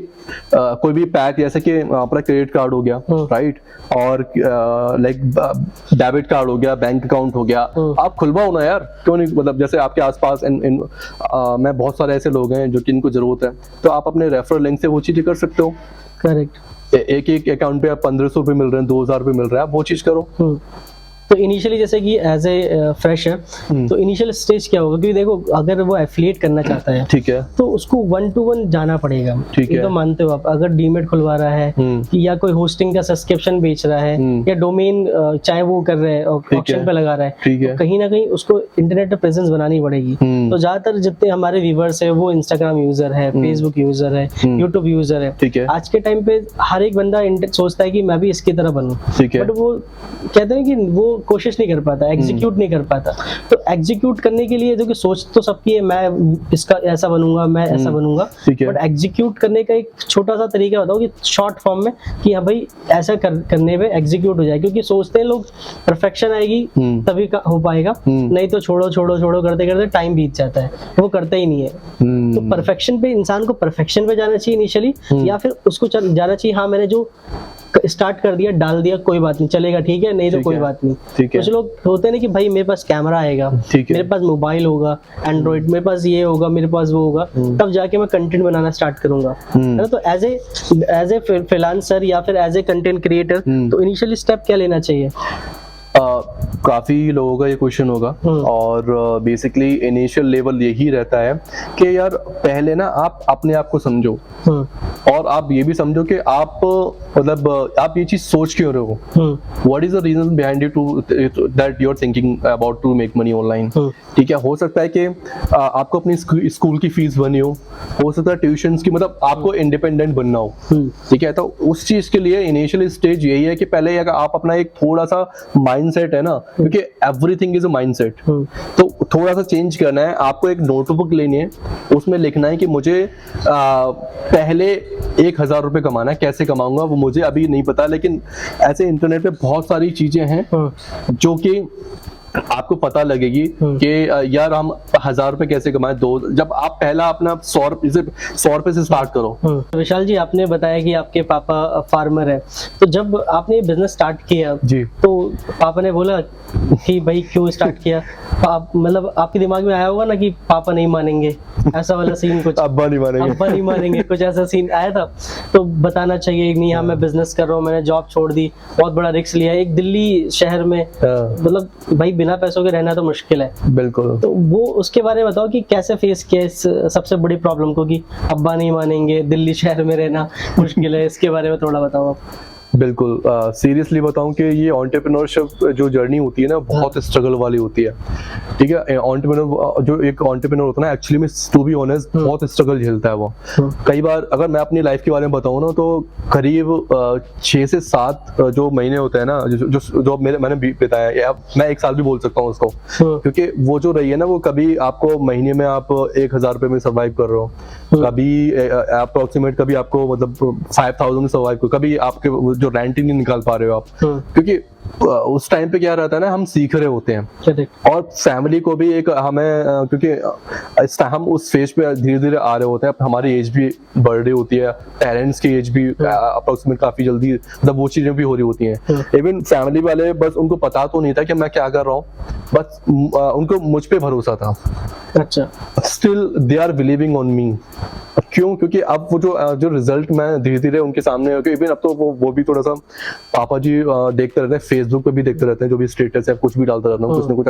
कोई भी पैक, जैसे कि अपना क्रेडिट कार्ड हो गया, राइट, और लाइक डेबिट कार्ड हो गया, बैंक अकाउंट हो गया, आप खुलवाओ ना यार, क्यों नहीं? मतलब जैसे आपके आसपास मैं बहुत सारे ऐसे लोग हैं जो कि इनको जरूरत है, तो आप अपने रेफरल लिंक से वो चीजें कर सकते हो। करेक्ट। एक अकाउंट पे आप 1,500 रुपए मिल रहे हैं, 2,000 रुपए मिल रहे हैं, आप वो चीज करो। तो इनिशियली जैसे कि एज ए फ्रेशर, तो इनिशियल स्टेज क्या होगा? क्योंकि देखो, अगर वो एफिलिएट करना चाहता है, ठीक है, तो उसको 1-to-1 जाना पड़ेगा, ठीक है, तो मानते हो आप? अगर डीमेट खुलवा रहा है, या कोई होस्टिंग का सब्सक्रिप्शन बेच रहा है, या डोमेन चाहे वो कर रहे हैं ऑक्शन पे लगा रहा है, तो कहीं ना कहीं उसको इंटरनेट पे प्रेजेंस बनानी पड़ेगी। तो ज्यादातर जितने हमारे व्यूवर्स है वो इंस्टाग्राम यूजर है, फेसबुक यूजर है, यूट्यूब यूजर है। आज के टाइम पे हर एक बंदा सोचता है कि मैं भी इसकी तरह बनूं, बट वो कहते हैं कि वो कोशिश नहीं कर पाता, एग्जीक्यूट नहीं कर पाता। तो एग्जीक्यूट करने के लिए, जो कि सोच तो सबकी है, मैं इसका ऐसा बनूंगा, मैं ऐसा बनूंगा, बट एग्जीक्यूट करने का एक छोटा सा तरीका बताओ कि शॉर्ट फॉर्म में, कि हाँ भाई ऐसा करने पे एग्जीक्यूट हो जाए। क्योंकि सोचते हैं लोग परफेक्शन आएगी तभी हो पाएगा, नहीं तो छोड़ो छोड़ो छोड़ो करते करते टाइम बीत जाता है, वो करता ही नहीं है। तो परफेक्शन पे, इंसान को परफेक्शन पे जाना चाहिए इनिशियली, या फिर उसको जाना चाहिए, हाँ मैंने जो स्टार्ट कर दिया, डाल दिया, कोई बात नहीं, चलेगा, ठीक है, नहीं तो कोई बात नहीं। कुछ लोग होते हैं ना कि भाई मेरे पास कैमरा आएगा, मेरे पास मोबाइल होगा, एंड्रॉइड, मेरे पास ये होगा, मेरे पास वो होगा, तब जाके मैं कंटेंट बनाना स्टार्ट करूंगा, है ना। तो एज ए फ्रीलांसर या फिर एज ए कंटेंट क्रिएटर, तो इनिशियली स्टेप क्या लेना चाहिए? काफी लोगों का ये क्वेश्चन होगा, और बेसिकली इनिशियल लेवल यही रहता है कि यार पहले ना आप अपने आप को समझो, और आप ये भी समझो कि आप, मतलब आप ये चीज सोच क्यों रहे हो, what is the reason behind it to that you are thinking about to make money online. ठीक है, हो सकता है कि आपको अपनी स्कूल की फीस भरनी हो सकता है ट्यूशंस की, मतलब आपको इंडिपेंडेंट बनना हो, ठीक है। तो उस चीज के लिए इनिशियल स्टेज यही है कि पहले आप अपना एक थोड़ा सा माइंडसेट है ना, क्योंकि एवरीथिंग इज अ माइंडसेट, तो थोड़ा सा चेंज करना है। आपको एक नोटबुक लेनी है, उसमें लिखना है कि मुझे पहले 1,000 रुपए कमाना है, कैसे कमाऊंगा वो मुझे अभी नहीं पता, लेकिन ऐसे इंटरनेट पे बहुत सारी चीजें हैं जो कि आपको पता लगेगी कि यार हम 1000 रुपए कैसे कमाए, दो, जब आप पहला अपना 100 रुपए से स्टार्ट करो। विशाल जी, आपने बताया कि आपके पापा फार्मर है, तो जब आपने बिजनेस स्टार्ट किया जी, तो पापा ने बोला कि भाई क्यों स्टार्ट किया? आप मतलब आपके दिमाग में आया होगा ना कि पापा नहीं मानेंगे, ऐसा वाला सीन कुछ? अब्बा नहीं मानेंगे कुछ ऐसा सीन आया था? तो बताना चाहिए नहीं, हाँ मैं बिजनेस कर रहा हूँ, मैंने जॉब छोड़ दी, बहुत बड़ा रिस्क लिया एक दिल्ली शहर में, मतलब भाई बिना पैसों के रहना तो मुश्किल है। बिल्कुल। तो वो उसके बारे में बताओ कि कैसे फेस किया इस सबसे बड़ी प्रॉब्लम को कि अब्बा नहीं मानेंगे, दिल्ली शहर में रहना मुश्किल है, इसके बारे में थोड़ा बताओ आप। बिल्कुल, सीरियसली बताऊं कि ये एंटरप्रेन्योरशिप जो जर्नी होती है ना, बहुत स्ट्रगल वाली होती है। ठीक है, एंटरप्रेन्योर जो एक एंटरप्रेन्योर होता है ना, एक्चुअली में टू बी ऑनेस्ट बहुत स्ट्रगल झेलता है वो। कई बार अगर मैं अपनी लाइफ के बारे में बताऊं ना, तो करीब 6 से 7 जो महीने होते हैं ना, जो मैंने बिताया, या मैं 1 साल भी बोल सकता हूँ उसको, क्योंकि वो जो रही है ना, वो कभी आपको महीने में आप 1000 रुपए में सर्वाइव कर रहे हो, कभी अप्रोक्सीमेट, कभी आपको मतलब 5000 में सर्वाइव कर, कभी आपके जो रेंट ही नहीं निकाल पा रहे हो आप, क्योंकि उस टाइम पे क्या रहता है ना, हम सीख रहे होते हैं, और फैमिली को भी एक हमें, क्योंकि हम उस फेज पे धीरे धीरे आ रहे होते हैं, हमारी एज भी बढ़ रही होती है, पेरेंट्स की एज भी अप्रोक्सीमेट काफी जल्दी, मतलब वो चीजें भी हो रही होती हैं। इवन फैमिली वाले, बस उनको पता तो नहीं था कि मैं क्या कर रहा हूँ, बस उनको मुझ पे भरोसा था। अच्छा। Still they are believing on me. क्यों? क्योंकि अब वो जो रिजल्ट मैं धीरे धीरे उनके सामने, इवन अब तो वो भी थोड़ा सा पापा जी देखते रहते हैं, फेसबुक पे भी देखते रहते हैं, जो भी स्टेटस है कुछ भी डालता रहता हूँ, कुछ ना कुछ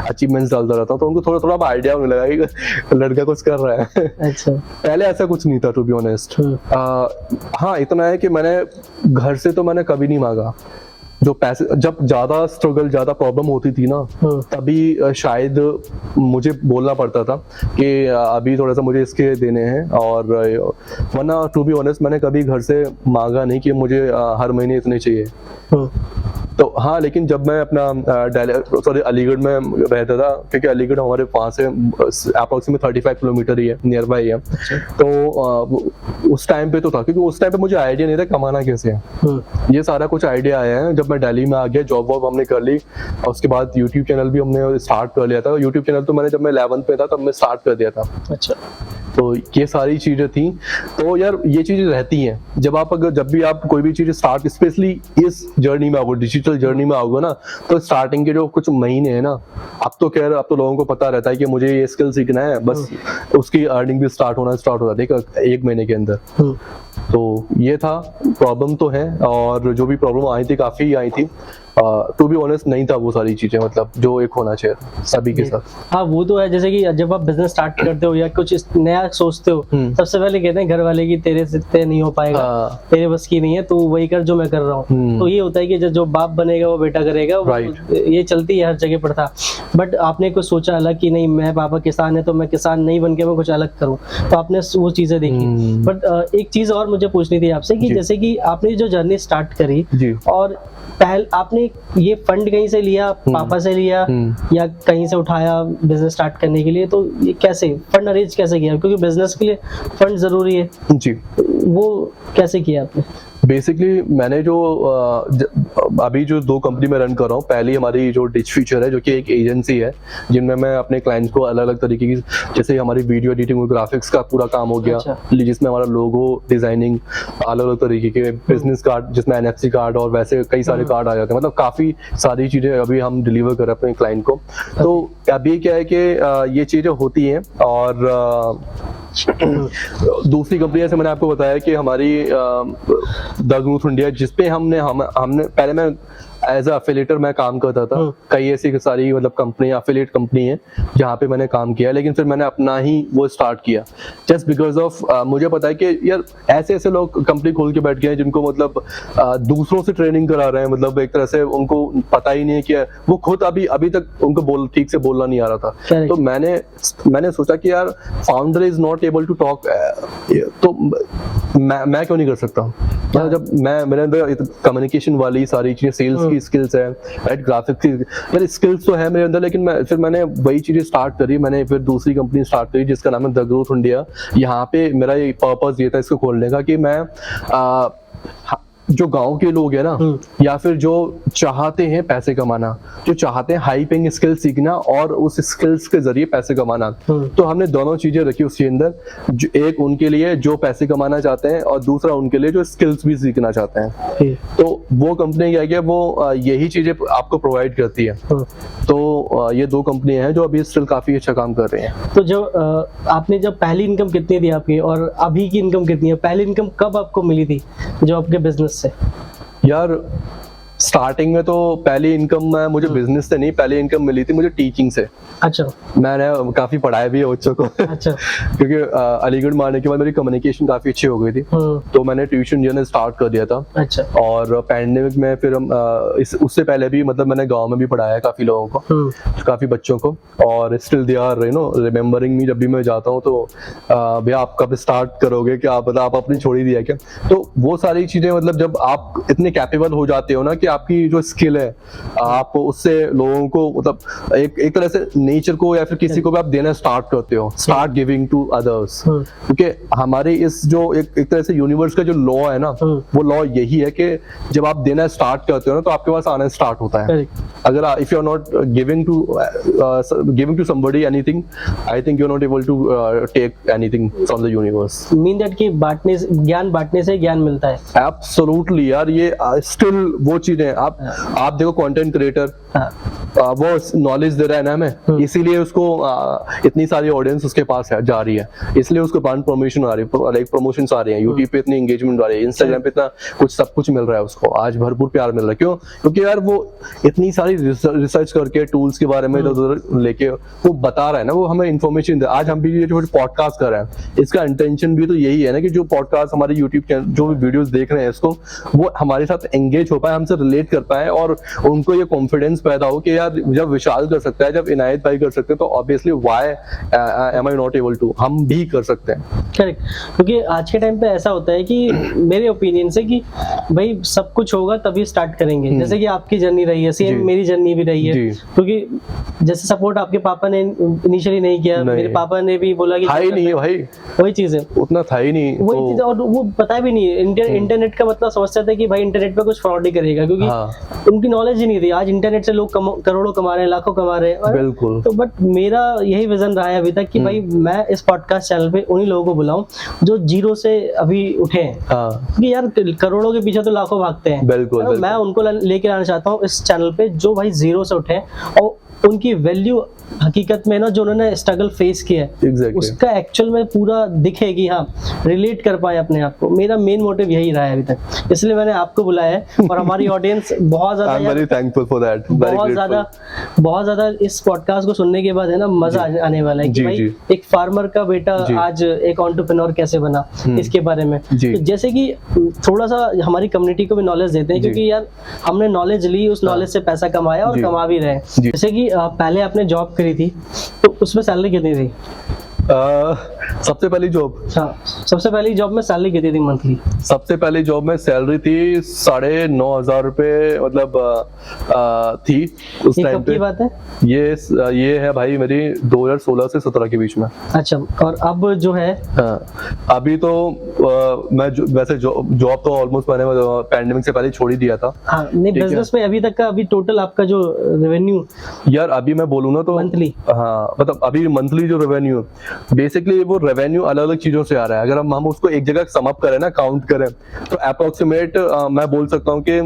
अचीवमेंट्स डालता रहता हूँ, तो उनको थोड़ा थोड़ा आइडिया होने लगा कि लड़का कुछ कर रहा है। अच्छा। पहले ऐसा कुछ नहीं था, टू बी ऑनेस्ट। हाँ, इतना है कि मैंने घर से तो मैंने कभी नहीं मांगा। जो पैसे, जब ज्यादा स्ट्रगल, ज्यादा प्रॉब्लम होती थी ना, तभी शायद मुझे बोलना पड़ता था कि अभी थोड़ा सा मुझे इसके देने हैं, और वरना टू बी ऑनेस्ट मैंने कभी घर से मांगा नहीं कि मुझे हर महीने इतने चाहिए। तो हाँ, लेकिन जब मैं अपना अलीगढ़ में रहता था, क्योंकि अलीगढ़ हमारे वहाँ से अप्रोक्सीमेट 35 किलोमीटर ही है, नियर बाई है, तो उस टाइम पे तो था, क्योंकि उस टाइम पे मुझे आइडिया नहीं था कमाना कैसे है। ये सारा कुछ आइडिया आया है जब मैं दिल्ली में आ गया, जॉब वॉब हमने कर ली, और उसके बाद यूट्यूब चैनल भी हमने स्टार्ट कर लिया था। यूट्यूब चैनल तो मैंने जब मैं 11th पे था तब मैं स्टार्ट कर दिया था। अच्छा। तो ये सारी चीजें थी। तो यार ये चीजें रहती हैं, जब भी आप कोई भी चीज स्टार्ट, स्पेशली इस जर्नी में आओगे, डिजिटल जर्नी में आओगे ना, तो स्टार्टिंग के जो कुछ महीने हैं ना, अब तो लोगों को पता रहता है कि मुझे ये स्किल सीखना है, बस उसकी अर्निंग भी स्टार्ट हो जाती है 1 महीने के अंदर। तो ये था, प्रॉब्लम तो है, और जो भी प्रॉब्लम आई थी काफी आई थी। टू बी ऑनेस्ट नहीं था वो सारी चीजें, मतलब जो एक होना चाहिए सभी के साथ। हाँ, वो तो है। जैसे कि जब आप बिजनेस स्टार्ट करते हो या कुछ नया सोचते हो, सबसे पहले कहते हैं घर वाले कि तेरे से नहीं हो पाएगा, तेरे बस की नहीं है, तो वही कर जो मैं कर रहा हूँ। तो ये होता है कि जो बाप बनेगा वो बेटा करेगा, ये चलती है हर जगह पर था। बट आपने कुछ सोचा अलग कि नहीं, मैं पापा किसान है तो मैं किसान नहीं बन के मैं कुछ अलग करूँ, तो आपने वो चीजें देखी। बट एक चीज और मुझे पूछनी थी आपसे कि जैसे कि आपने जो जर्नी स्टार्ट करी, और पहले आपने ये फंड कहीं से लिया, पापा से लिया या कहीं से उठाया बिजनेस स्टार्ट करने के लिए, तो ये कैसे फंड अरेंज कैसे किया? क्योंकि बिजनेस के लिए फंड जरूरी है जी, वो कैसे किया आपने? बेसिकली मैंने अभी जो 2 कंपनी में रन कर रहा हूँ, पहली हमारी जो डिच फ्यूचर है, जो कि एक एजेंसी है जिनमें मैं अपने क्लाइंट्स को अलग अलग तरीके की, जैसे हमारी वीडियो एडिटिंग और ग्राफिक्स का पूरा काम हो गया। अच्छा। जिसमें हमारा लोगो डिजाइनिंग, अलग अलग तरीके के बिजनेस कार्ड, जिसमें NFC कार्ड और वैसे कई सारे कार्ड आ जाते हैं, मतलब काफी सारी चीजें अभी हम डिलीवर कर रहे हैं अपने क्लाइंट को। तो अभी क्या है कि ये चीजें होती हैं, और दूसरी कंपनी जैसे मैंने आपको बताया कि हमारी द ग्रोथ इंडिया, जिसपे हमने पहले मैं एज एफिलिएटर मैं काम करता था। कई ऐसी सारी मतलब कंपनी, एफिलिएट कंपनी है जहाँ पे मैंने काम किया, लेकिन फिर मैंने अपना ही वो स्टार्ट किया, जस्ट बिकॉज ऑफ मुझे पता है कि यार ऐसे लोग कंपनी खोल के बैठ गए हैं जिनको मतलब दूसरों से ट्रेनिंग करा रहे हैं, मतलब एक तरह से उनको पता ही नहीं है कि वो खुद अभी तक उनको ठीक से बोलना नहीं आ रहा था। तो मैंने सोचा कि यार founder is not able to talk, तो मैं क्यों नहीं कर सकता। मतलब जब मेरे अंदर कम्युनिकेशन वाली सारी चीजें, सेल्स की स्किल्स है, राइट, ग्राफिक्स की यार स्किल्स तो है मेरे अंदर, लेकिन फिर मैंने वही चीजें स्टार्ट करी। मैंने फिर दूसरी कंपनी स्टार्ट करी जिसका नाम है द ग्रोथ इंडिया। यहाँ पे मेरा ये पर्पस ये था इसको खोलने का कि मैं जो गांव के लोग हैं ना, या फिर जो चाहते हैं पैसे कमाना, जो चाहते हैं हाई पेइंग स्किल सीखना और उस स्किल्स के जरिए पैसे कमाना, तो हमने दोनों चीजें रखी उसके अंदर। एक उनके लिए जो पैसे कमाना चाहते हैं और दूसरा उनके लिए जो स्किल्स भी सीखना चाहते हैं। तो वो कंपनी क्या है, वो यही चीजें आपको प्रोवाइड करती है। तो ये दो कंपनियां हैं जो अभी स्टिल काफी अच्छा काम कर रही हैं। तो जो आपने जब पहली इनकम कितनी थी आपकी और अभी की इनकम कितनी है? पहली इनकम कब आपको मिली थी जो आपके बिजनेस से? यार स्टार्टिंग में तो पहली इनकम मुझे बिजनेस से नहीं, पहली इनकम मिली थी मुझे टीचिंग से। अच्छा। मैंने काफी पढ़ाया भी है बच्चों को। अच्छा। क्योंकि अलीगढ़ में आने के बाद मेरी कम्युनिकेशन काफी अच्छी हो गई थी, तो मैंने ट्यूशन जो है स्टार्ट कर दिया था। अच्छा। और पैंडेमिक में फिर हम उससे पहले भी मतलब मैंने गांव में भी पढ़ाया काफी लोगों को, काफी बच्चों को। और स्टिल दे आर रिमेम्बरिंग मी, जब भी मैं जाता हूँ तो भैया आप कब स्टार्ट करोगे, क्या आप अपनी छोड़ ही दिया क्या? तो वो सारी चीजें मतलब जब आप इतने कैपेबल हो जाते हो ना कि आपकी जो स्किल है आप उससे लोगों को मतलब एक तरह से नेचर को या फिर किसी को भी आप देना स्टार्ट करते हो, स्टार्ट गिविंग टू अदर्स। क्योंकि हमारे इस जो एक तरह से यूनिवर्स का जो लॉ है ना, वो लॉ यही है कि जब आप देना स्टार्ट करते हो ना तो आपके पास आना स्टार्ट होता है। अगर if you are not giving to somebody anything, I think you are not able to take anything from the universe. Mean that कि ज्ञान बांटने से ज्ञान मिलता है। एब्सोल्युटली यार, ये स्टिल वो चीज है। आप देखो कंटेंट क्रिएटर, वो नॉलेज दे रहा है ना हमें, इसीलिए उसको इतनी सारी ऑडियंस उसके पास जा रही है, इसलिए उसको ब्रांड प्रमोशन आ रही है, लाइक प्रमोशंस आ रही हैं, यूट्यूब पे इतनी एंगेजमेंट आ रही है, इंस्टाग्राम पे इतना कुछ सब कुछ मिल रहा है उसको, आज भरपूर प्यार मिल रहा है। क्यों? क्योंकि यार वो इतनी सारी रिसर्च करके टूल्स के बारे में इधर लेके वो बता रहा है ना, वो हमें इन्फॉर्मेशन दे। आज हम भी ये जो पॉडकास्ट कर रहे हैं, इसका इंटेंशन भी तो यही है ना कि जो पॉडकास्ट हमारे यूट्यूब चैनल जो भी वीडियोस देख रहे हैं इसको, वो हमारे साथ एंगेज हो पाए, हमसे रिलेट कर पाए और उनको ये कॉन्फिडेंस पैदा हो कि यार जब विशाल कर सकता है, जब इनायत भाई कर सकते हैं, तो obviously why am I not able to, हम भी कर सकते हैं। करेक्ट। क्योंकि आज के टाइम पे ऐसा होता है कि मेरे ओपिनियन से कि भाई सब कुछ होगा तभी स्टार्ट करेंगे। जैसे कि आपकी जर्नी रही है, सेम मेरी जर्नी भी रही है। क्योंकि जैसे सपोर्ट आपके पापा ने इनिशियली नहीं किया, मेरे पापा ने भी बोला कि ही नहीं है भाई, वही चीज है, उतना था ही नहीं वही चीज। और वो पता भी नहीं है, इंटरनेट का मतलब समझते थे कि भाई इंटरनेट पे कुछ फ्रॉड ही करेगा, क्योंकि उनकी नॉलेज ही नहीं थी। आज इंटरनेट से लोग करोड़ों कमा रहे हैं, लाखों कमा रहे हैं। बिल्कुल। तो बट मेरा यही विजन रहा है अभी तक कि भाई मैं इस पॉडकास्ट चैनल पे उन्हीं लोगों को बुलाऊं जो जीरो से अभी उठे हैं। क्योंकि यार करोड़ों के पीछे तो लाखों भागते हैं। बिल्कुल। मैं उनको लेके आना चाहता हूँ इस चैनल पे जो भाई जीरो से उठे और उनकी वैल्यू हकीकत में ना, जो उन्होंने स्ट्रगल फेस किया है, exactly. उसका एक्चुअल में पूरा दिखे कि हाँ रिलेट कर पाए अपने आप को। मेरा मेन मोटिव यही रहा है अभी तक, इसलिए मैंने आपको बुलाया है। और हमारी ऑडियंस बहुत ज्यादा बहुत ज्यादा इस पॉडकास्ट को सुनने के बाद है ना मजा आने वाला है कि भाई एक फार्मर का बेटा आज एक एंटरप्रेन्योर कैसे बना, इसके बारे में। तो जैसे कि थोड़ा सा हमारी कम्युनिटी को भी नॉलेज देते हैं, क्योंकि यार हमने नॉलेज ली, उस नॉलेज से पैसा कमाया और कमा भी रहे। जैसे कि पहले आपने जॉब करी थी, तो उसमें सैलरी कितनी थी? सबसे पहली जॉब, सबसे पहली जॉब में सैलरी कितनी थी मंथली? सबसे पहली जॉब में सैलरी थी 9,500 रुपए, मतलब थी उस टाइम पे। बात है ये है भाई मेरी 2016 से 17 के बीच में। अच्छा। और अब जो है अभी तो मैं वैसे जॉब तो ऑलमोस्ट मैंने पैंडेमिक से पहले छोड़ ही दिया था। नहीं, बिजनेस में अभी तक का अभी टोटल आपका जो रेवेन्यू, यार अभी मैं बोलूँ ना तो मंथली, मतलब अभी मंथली जो रेवेन्यू, बेसिकली वो रेवेन्यू अलग अलग चीजों से आ रहा है। अगर हम उसको एक जगह सम अप करें ना, काउंट करें, तो अप्रोक्सीमेट मैं बोल सकता हूँ कि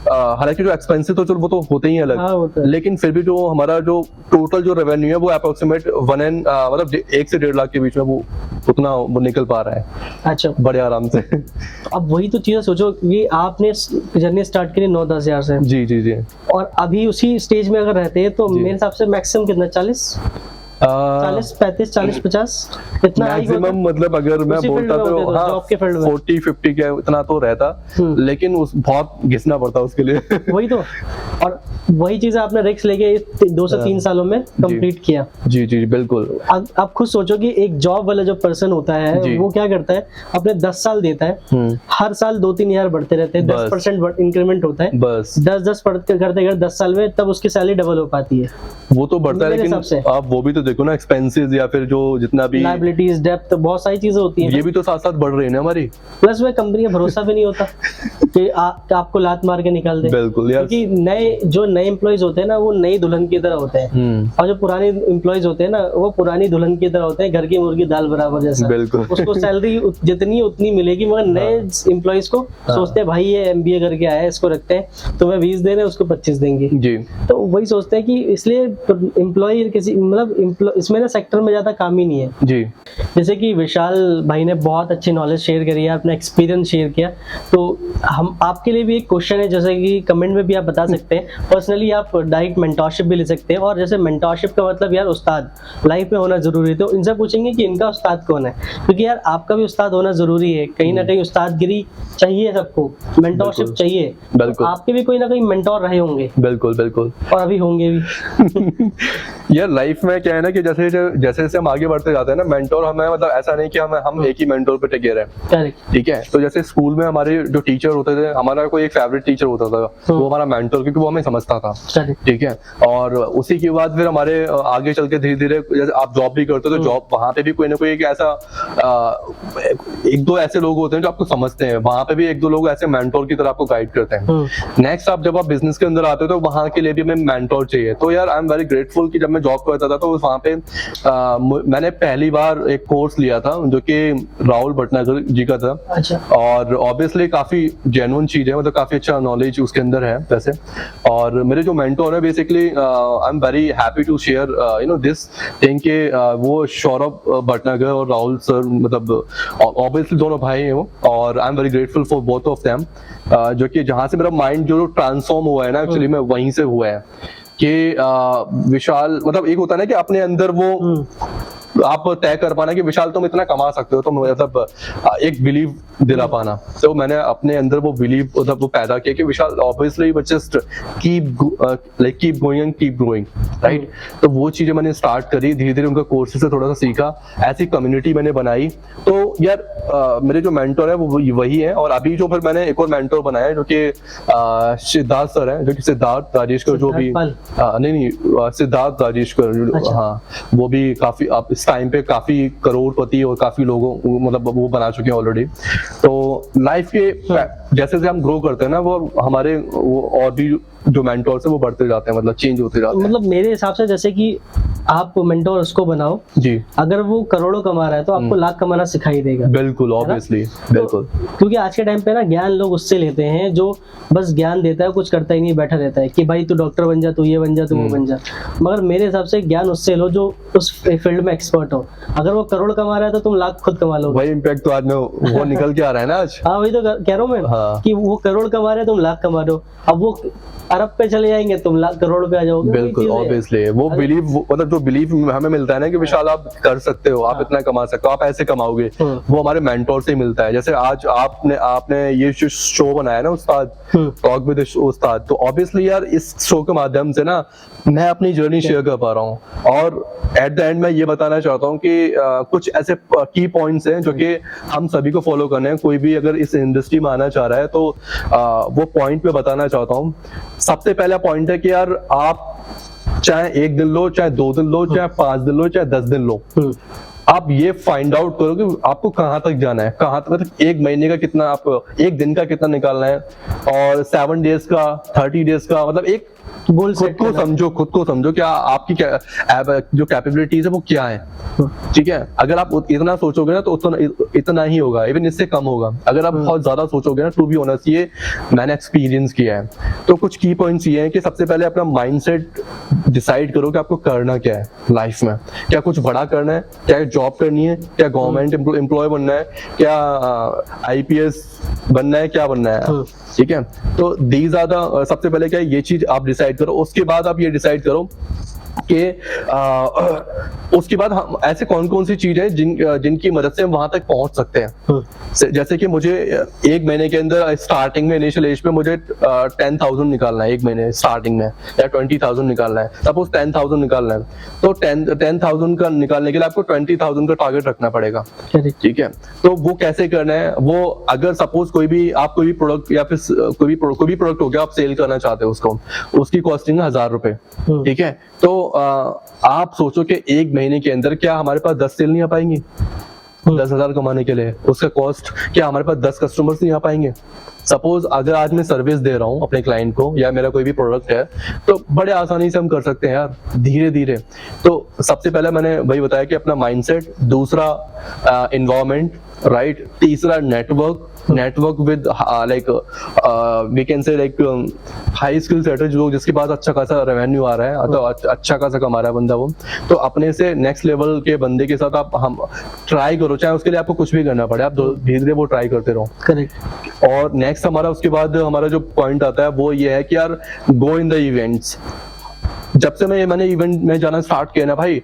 हालांकि जो एक्सपेंसिव तो चलो वो तो होते ही अलग, लेकिन फिर भी जो हमारा जो टोटल जो रेवेन्यू है वो अप्रोक्सीमेट मतलब 1 से 1.5 लाख के बीच में वो उतना वो निकल पा रहा है। अच्छा, बड़े आराम से। अब वही तो चीजें सोचो कि आपने जर्नी स्टार्ट करी 9-10 हजार से। जी जी जी। और अभी उसी स्टेज में अगर रहते हैं तो मेरे हिसाब से मैक्सिमम कितना, 40, 35, 40, 50 इतना मैक्सिमम, मतलब अगर मैं बोलता तो हाँ 40-50 के इतना तो रहता, लेकिन उस बहुत घिसना पड़ता उसके लिए। वही तो। और वही चीज आपने रिस्क लेके 2 से 3 सालों में कंप्लीट किया। जी जी बिल्कुल। आप खुद सोचो कि एक जॉब वाला जो पर्सन होता है वो क्या करता है, अपने 10 साल देता है, हर साल 2-3 हजार बढ़ते रहते हैं, 10% इंक्रीमेंट होता है, बस 10 करते 10 साल में, तब उसकी सैलरी डबल हो पाती है। वो तो बढ़ता है, लेकिन आप वो भी तो देखो ना, एक्सपेंसेस या फिर जो जितना भी लायबिलिटीज, डेप्थ, बहुत सारी चीजें होती हैं। ये भी तो साथ साथ बढ़ रही है ना हमारी। प्लस में कंपनी का भरोसा भी नहीं होता कि आपको लात मार के निकाल दे। बिल्कुल यार। क्योंकि जो नए एम्प्लॉइज होते हैं ना, वो नई दुल्हन की तरह होते हैं, और जो पुराने एम्प्लॉइज होते हैं ना, वो पुरानी दुल्हन की तरह होते हैं, घर की मुर्गी दाल बराबर जैसा। बिल्कुल। उसको सैलरी जितनी उतनी मिलेगी, मगर नए एम्प्लॉइज को सोचते हैं भाई ये MBA करके आया है, इसको रखते हैं, तो मैं 20 दे रहे हैं, उसको 25 देंगे जी। तो वही सोचते हैं कि इसलिए एम्प्लॉय किसी मतलब इसमें ना सेक्टर में ज्यादा काम ही नहीं है जी। जैसे कि विशाल भाई ने बहुत अच्छी नॉलेज शेयर करी है, अपना एक्सपीरियंस शेयर किया, तो हम आपके लिए भी एक क्वेश्चन है, जैसे कि कमेंट में भी आप बता सकते हैं, पर्सनली आप डायरेक्ट मेंटोरशिप भी ले सकते हैं। और जैसे मेंटोरशिप का मतलब यार उस्ताद लाइफ में होना जरूरी है, तो इनसे पूछेंगे कि इनका उस्ताद कौन है, क्योंकि यार आपका भी उस्ताद होना जरूरी है, कहीं ना कहीं उस्तादगिरी चाहिए सबको, मेंटोरशिप चाहिए। बिल्कुल। तो आपके भी कोई ना कोई मेंटोर रहे होंगे, बिल्कुल बिल्कुल, और अभी होंगे भी। यार लाइफ में क्या है ना कि जैसे जैसे हम आगे बढ़ते जाते हैं ना, मेंटोर हमें मतलब ऐसा नहीं कि हम एक ही मेंटोर पे टिके रहे। करेक्ट। ठीक है, तो जैसे स्कूल में हमारे जो टीचर होते थे, हमारा कोई एक फेवरेट टीचर होता था, वो हमारा मेंटोर, क्योंकि वो हमें समझता था। ठीक है, और उसी के बाद फिर हमारे आगे चल के धीरे धीरे जैसे आप जॉब भी करते हो, तो जॉब वहां पे भी कोई ना कोई एक ऐसा एक दो ऐसे लोग होते हैं जो आपको समझते हैं, वहां पे भी एक दो लोग ऐसे मेंटोर की तरह आपको गाइड करते हैं। नेक्स्ट जब आप बिजनेस के अंदर आते हो, तो वहां के लिए भी हमें मेंटोर चाहिए। तो यार आई एम वेरी ग्रेटफुल कि जब मैं जॉब करता था, तो वहां पे मैंने पहली बार एक कोर्स लिया था जो कि राहुल भटनागर जी का था। अच्छा। और ऑब्वियसली काफी जेन्युइन चीज है, मतलब काफी अच्छा नॉलेज उसके अंदर है वैसे। और मेरे जो मेंटोर है, basically I am very happy to share you know this thing के वो सौरभ भटनागर और राहुल सर, मतलब ऑब्वियसली दोनों भाई हैं वो, और आई am very grateful for both of them. जो कि जहां से मेरा माइंड जो ट्रांसफॉर्म हुआ है ना, एक्चुअली में वहीं से हुआ है कि विशाल, मतलब एक होता है ना कि अपने अंदर वो आप तय कर पाना कि विशाल तुम इतना कमा सकते हो, तो मतलब एक बिलीव दिला पाना। तो मैंने अपने अंदर वो बिलीव मतलब वो पैदा किया कि Vishal obviously just keep going and keep growing, right. तो वो चीजें मैंने स्टार्ट करी, धीरे धीरे उनका कोर्सेज से थोड़ा सा सीखा, ऐसी कम्युनिटी मैंने बनाई। तो यार मेरे जो मेंटोर है वो वही है। और अभी जो फिर मैंने एक और मेंटोर बनाया है, जो कि सिद्धार्थ सर है, जो कि सिद्धार्थ राजेशकर, जो भी नहीं सिद्धार्थ राजेशकर, हाँ, वो भी काफी आप इस टाइम पे काफी करोड़पति और काफी लोगों मतलब वो बना चुके हैं ऑलरेडी। तो लाइफ के जैसे जैसे हम ग्रो करते हैं ना, वो हमारे वो और भी जो मेंटोर्स है वो बढ़ते जाते हैं, मतलब चेंज होते जाते हैं। मतलब मेरे हिसाब से जैसे कि आप मेंटोर उसको बनाओ जी, अगर वो करोड़ों कमा रहा है तो आपको लाख कमाना सिखाई देगा। बिल्कुल, ऑब्वियसली, बिल्कुल। क्योंकि आज के टाइम पे ना ज्ञान लोग उससे लेते हैं जो बस ज्ञान देता है, कुछ करता ही नहीं, बैठा रहता है कि भाई तू डॉक्टर बन जा, तू ये बन जा, तू वो बन जा। मगर मेरे हिसाब से ज्ञान उससे लो जो उस फील्ड में एक्सपर्ट हो। अगर वो करोड़ कमा रहा है तो तुम लाख खुद कमा लो। वही इम्पैक्ट तो आज में वो निकल के आ रहा है ना आज। हाँ, वही तो कह रहा हूँ मैं। हाँ। कि वो करोड़ कमा रहे हैं, तुम लाख कमा रहे हो। अब वो अरब पे चले जाएंगे, तुम लाख करोड़ पे आ जाओगे। बिल्कुल, ऑब्वियसली वो बिलीव, मतलब जो बिलीव हमें मिलता है ना कि विशाल आप कर सकते हो, आप इतना कमा सकते हो, आप ऐसे कमाओगे, वो हमारे मेंटोर से मिलता है। जैसे आज आपने ये जो शो बनाया ना उस्ताद, टॉक विद उस्ताद, तो ऑब्वियसली यार इस शो के माध्यम से ना मैं अपनी जर्नी शेयर कर पा रहा हूँ। और एट द एंड मैं ये बताना चाहता हूँ कि कुछ ऐसे की पॉइंट्स हैं जो कि हम सभी को फॉलो करने हैं। कोई भी अगर इस इंडस्ट्री में आना चाह रहा है तो वो पॉइंट पे बताना चाहता हूँ। सबसे पहला पॉइंट है कि यार आप चाहे 1 दिन लो, चाहे 2 दिन लो, चाहे 5 दिन लो, चाहे 10 दिन लो, आप ये फाइंड आउट करो कि आपको कहाँ तक जाना है, कहाँ तक, मतलब 1 महीने का कितना, आप 1 दिन का कितना निकालना है, और 7 डेज का, 30 डेज का, मतलब एक गोल खुद को समझो क्या आपकी जो कैपेबिलिटीज है वो क्या है। ठीक है, अगर आप इतना सोचोगे ना तो इतना ही होगा, इवन इससे कम होगा। अगर आप बहुत ज्यादा सोचोगे ना, टू बी ऑनेस्ट, ये मैंने एक्सपीरियंस किया है। तो कुछ की पॉइंट्स ये हैं कि सबसे पहले अपना माइंडसेट डिसाइड करो कि आपको करना क्या है लाइफ में। क्या कुछ बड़ा करना है, क्या जॉब करनी है, क्या गवर्नमेंट एम्प्लॉय बनना है, क्या IPS बनना है, क्या बनना है। ठीक है, तो दीज आर द, सबसे पहले क्या ये चीज आप डिसाइड करो। उसके बाद आप ये डिसाइड करो कि उसके बाद हम ऐसे कौन कौन सी चीज है जिनकी मदद से हम वहां तक पहुंच सकते हैं। जैसे कि मुझे 1 महीने के अंदर स्टार्टिंग में, इनिशियल एज में मुझे 10,000 निकालना है 1 महीने स्टार्टिंग में, या 20,000 निकालना है, सपोज 10,000 निकालना है, तो 10,000 का निकालने के लिए आपको 20,000 का टारगेट रखना पड़ेगा। ठीक है, तो वो कैसे करना है, वो अगर सपोज कोई भी प्रोडक्ट या फिर कोई भी प्रोडक्ट हो गया, आप सेल करना चाहते हो उसको, उसकी कॉस्टिंग है 1,000 रुपए। ठीक है, तो आप सोचो कि एक महीने के अंदर क्या हमारे पास 10 सेल नहीं आ पाएंगी 10,000 कमाने के लिए? उसका कॉस्ट क्या हमारे पास 10 कस्टमर्स नहीं आ पाएंगे? सपोज अगर आज मैं सर्विस दे रहा हूँ अपने क्लाइंट को या मेरा कोई भी प्रोडक्ट है, तो बड़े आसानी से हम कर सकते हैं यार, धीरे धीरे। तो सबसे पहले मैंने वही बताया कि अपना माइंडसेट, दूसरा एनवायरनमेंट, राइट, तीसरा network with like we can say like high skill setter, जो जिसके पास अच्छा खासा रेवेन्यू आ रहा है, तो अच्छा खासा कमा रहा है बंदा वो, तो अपने से नेक्स्ट लेवल के बंदे के साथ आप हम ट्राई करो, चाहे उसके लिए आपको कुछ भी करना पड़े, आप धीरे धीरे वो ट्राई करते रहो। करेक्ट। और नेक्स्ट हमारा उसके बाद हमारा जो पॉइंट आता है वो ये है कि यार गो इन द इवेंट्स। जब से मैंने इवेंट में जाना स्टार्ट किया ना भाई,